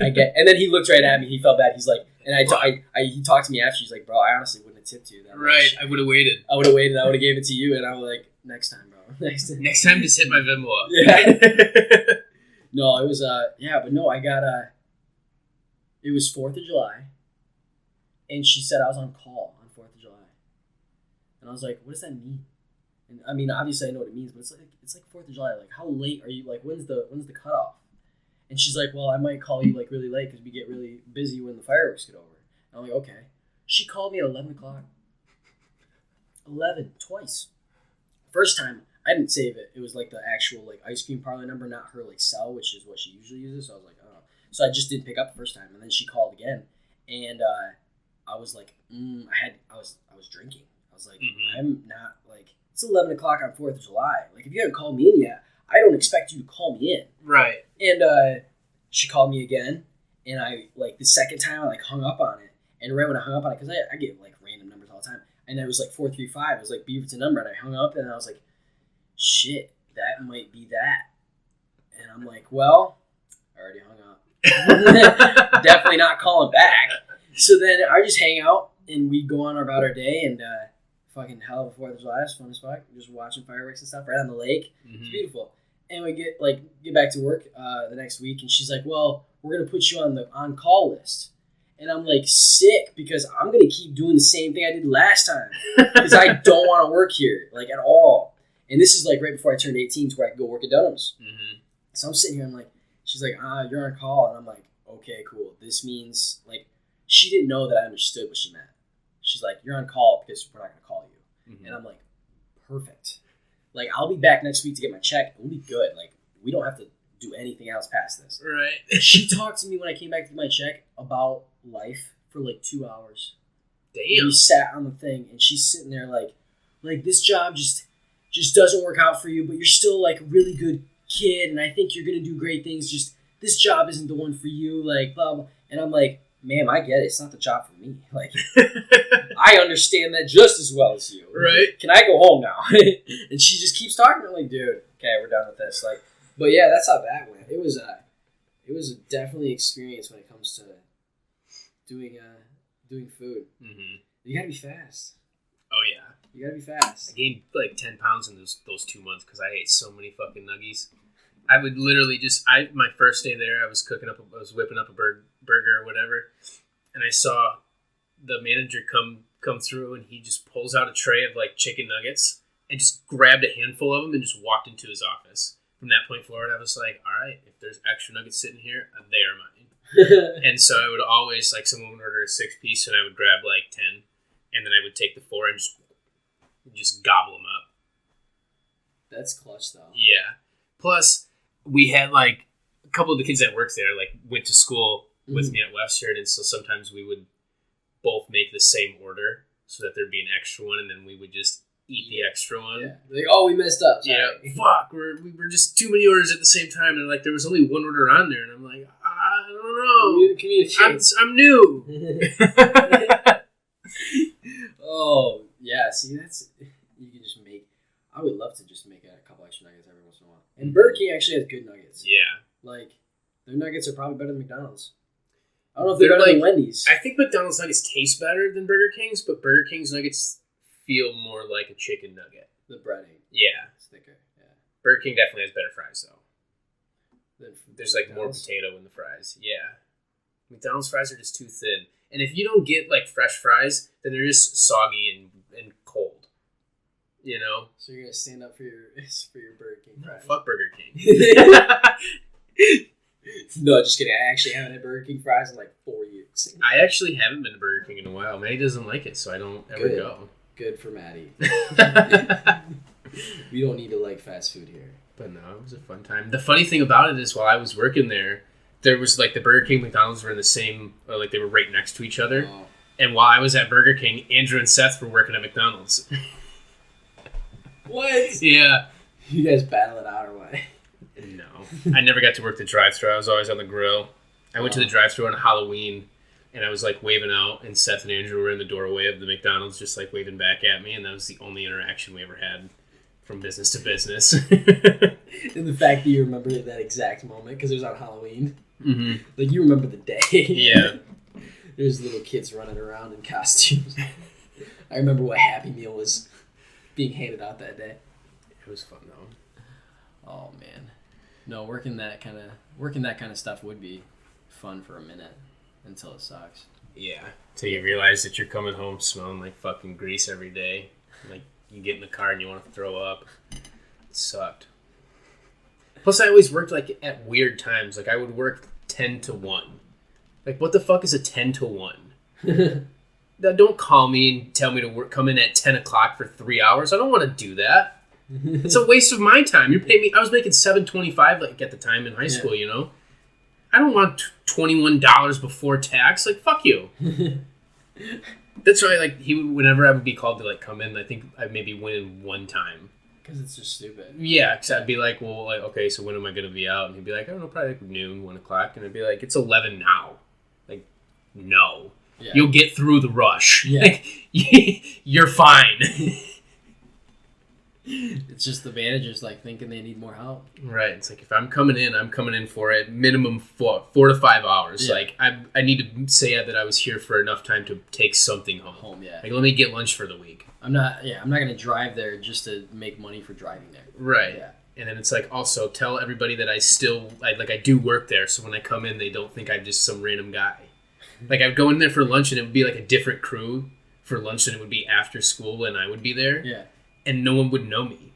Like, and then he looked right at me. He felt bad. He's like, and he talked to me after. He's like, bro, I honestly wouldn't have tipped you. That right. much. I would have waited. I would have waited. I would have gave it to you. And I was like, next time, bro. Next time, just hit my Venmo up. Yeah. No, it was, but no, I got, it was 4th of July. And she said I was on call on 4th of July. And I was like, what does that mean? And I mean, obviously I know what it means, but it's like 4th of July. Like, how late are you? Like, when's the cutoff? And she's like, well, I might call you like really late because we get really busy when the fireworks get over. And I'm like, okay. She called me at 11 o'clock. 11, twice. First time, I didn't save it. It was like the actual like ice cream parlor number, not her like cell, which is what she usually uses. So I was like, oh. So I just didn't pick up the first time, and then she called again, and I was like, I was drinking. I was like, I'm not like, it's 11 o'clock on 4th of July. Like, if you haven't called me in yet, I don't expect you to call me in. Right. And she called me again, and I like the second time I like hung up on it, and right when I hung up on it, because I get like random numbers all the time, and it was like 435. It was like Beaverton number, and I hung up, and I was like, shit, that might be that. And I'm like, well, I already hung up. Definitely not calling back. So then I just hang out and we go on about our day and fucking hell of a 4th of July. It's fun as fuck. Just watching fireworks and stuff right on the lake. Mm-hmm. It's beautiful. And we get back to work the next week and she's like, well, we're going to put you on the on-call list. And I'm like, sick, because I'm going to keep doing the same thing I did last time. Because I don't want to work here, like, at all. And this is like right before I turned 18 to where I could go work at Dunham's. Mm-hmm. So I'm sitting here, I'm like, she's like, you're on call. And I'm like, okay, cool. This means, like, she didn't know that I understood what she meant. She's like, you're on call because we're not going to call you. Mm-hmm. And I'm like, perfect. Like, I'll be back next week to get my check. We'll be good. Like, we don't have to do anything else past this. Right. She talked to me when I came back to get my check about life for like 2 hours. Damn. We sat on the thing and she's sitting there like this job just doesn't work out for you, but you're still like a really good kid and I think you're gonna do great things. Just this job isn't the one for you, like blah blah. And I'm like, ma'am, I get it. It's not the job for me. Like, I understand that just as well as you. Right. Can I go home now? And she just keeps talking. I'm like, dude, okay, we're done with this. Like, but yeah, that's how that went. It was definitely experience when it comes to doing food. Mm-hmm. You gotta be fast. Oh yeah. You gotta be fast. I gained like 10 pounds in those 2 months because I ate so many fucking nuggies. I would literally my first day there, I was whipping up a burger or whatever, and I saw the manager come through, and he just pulls out a tray of like chicken nuggets, and just grabbed a handful of them and just walked into his office. From that point forward, I was like, all right, if there's extra nuggets sitting here, they are mine. And so I would always, like, someone would order a 6-piece, and I would grab, like, 10, and then I would take the 4 and just gobble them up. That's clutch, though. Yeah. Plus, we had, like, a couple of the kids that worked there, like, went to school with me at Western, and so sometimes we would both make the same order so that there'd be an extra one, and then we would just eat the extra one. Yeah. Like, oh, we messed up. Sorry. Yeah, fuck, we were just too many orders at the same time, and like there was only one order on there, and I'm like, I don't know. I'm new. Oh, yeah, see, that's, you can just make, I would love to just make a couple extra nuggets every once in a while. And Burger King actually has good nuggets. Yeah. Like, their nuggets are probably better than McDonald's. I don't know if they're better than Wendy's. I think McDonald's nuggets taste better than Burger King's, but Burger King's nuggets feel more like a chicken nugget. The breading. Yeah. It's thicker, yeah. Burger King definitely has better fries, though. There's like more McDonald's? potato in the fries. Yeah. McDonald's fries are just too thin. And if you don't get like fresh fries, then they're just soggy and cold. You know? So you're going to stand up for your Burger King fries? Fuck Burger King. No, just kidding. I actually haven't had Burger King fries in like 4 years. I actually haven't been to Burger King in a while. Maddie doesn't like it, so I don't ever Good. go. Good for Maddie. We don't need to like fast food here. But no, it was a fun time. The funny thing about it is while I was working there was like the Burger King and McDonald's were in the same, or like they were right next to each other. Oh. And while I was at Burger King, Andrew and Seth were working at McDonald's. What? Yeah. You guys battle it out or what? No. I never got to work the drive-thru. I was always on the grill. I went to the drive-thru on Halloween, and I was like waving out, and Seth and Andrew were in the doorway of the McDonald's just like waving back at me, and that was the only interaction we ever had from business to business. And the fact that you remember that exact moment because it was on Halloween. Mm-hmm. Like, you remember the day. Yeah. There's little kids running around in costumes. I remember what Happy Meal was being handed out that day. It was fun, though. Oh man, no, working that kind of stuff would be fun for a minute until it sucks. Yeah. Until you realize that you're coming home smelling like fucking grease every day. Like, you get in the car and you want to throw up. It sucked. Plus, I always worked, like, at weird times. Like, I would work 10 to 1. Like, what the fuck is a 10 to 1? Now, don't call me and tell me to come in at 10 o'clock for 3 hours. I don't want to do that. It's a waste of my time. You're paying me. I was making $7.25 like at the time in high school. You know, I don't want $21 before tax. Like, fuck you. That's why, like, whenever I would be called to like come in, I think I maybe went in one time. Because it's just stupid. Yeah, because I'd be like, well, like, okay, so when am I gonna be out? And he'd be like, I don't know, probably like noon, 1 o'clock, and I'd be like, it's 11 now. Like, no, Yeah. you'll get through the rush. Yeah. Like, you're fine. It's just the managers like thinking they need more help. Right. It's like if I'm coming in for at minimum 4 to 5 hours. Yeah. Like I need to say that I was here for enough time to take something home. Yeah. Like, let me get lunch for the week. I'm not gonna drive there just to make money for driving there. Right. Yeah. And then it's like, also tell everybody that I do work there, so when I come in, they don't think I'm just some random guy. Like, I'd go in there for lunch and it would be like a different crew for lunch than it would be after school when I would be there. Yeah. And no one would know me.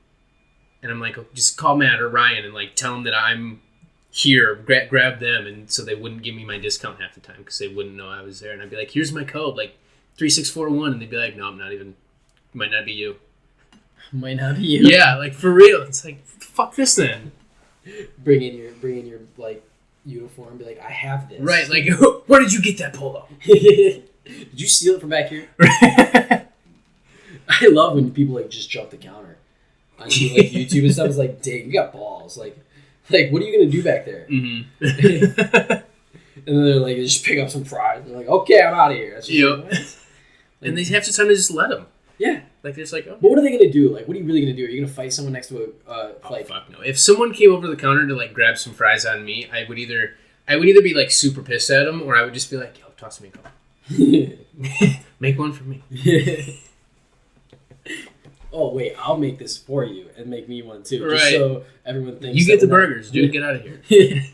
And I'm like, just call Matt or Ryan and like tell them that I'm here, grab them, and so they wouldn't give me my discount half the time because they wouldn't know I was there. And I'd be like, here's my code, like 3641, and they'd be like, no, I'm not even. Might not be you. Might not be you. Yeah, like for real. It's like, fuck this then. Bring in your like uniform. Be like, I have this. Right, like, where did you get that polo? Did you steal it from back here? I love when people like just jump the counter on like YouTube and stuff. It's like, dang, you got balls. Like what are you gonna do back there? Mm-hmm. And then they're like, they just pick up some fries. They're like, okay, I'm out of here. That's just Yep. like, what? And they have to time to just let them. Yeah. Like, they're just like, oh. But what are they gonna do? Like, what are you really gonna do? Are you gonna fight someone next to a Oh, like? fuck no. If someone came over the counter to like grab some fries on me, I would either be like super pissed at them, or I would just be like, yo, toss me a couple. Make one for me. Oh wait, I'll make this for you and make me one too, just Right. so everyone thinks You get the that we're not- burgers, dude. Get out of here.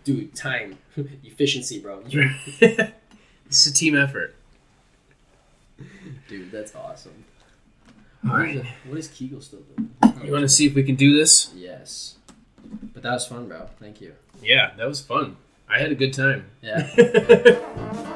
Dude, time, efficiency, bro. It's a team effort. Dude, that's awesome. All right. What is Kegel still doing? You want to see if we can do this? Yes. But that was fun, bro. Thank you. Yeah, that was fun. I had a good time. Yeah.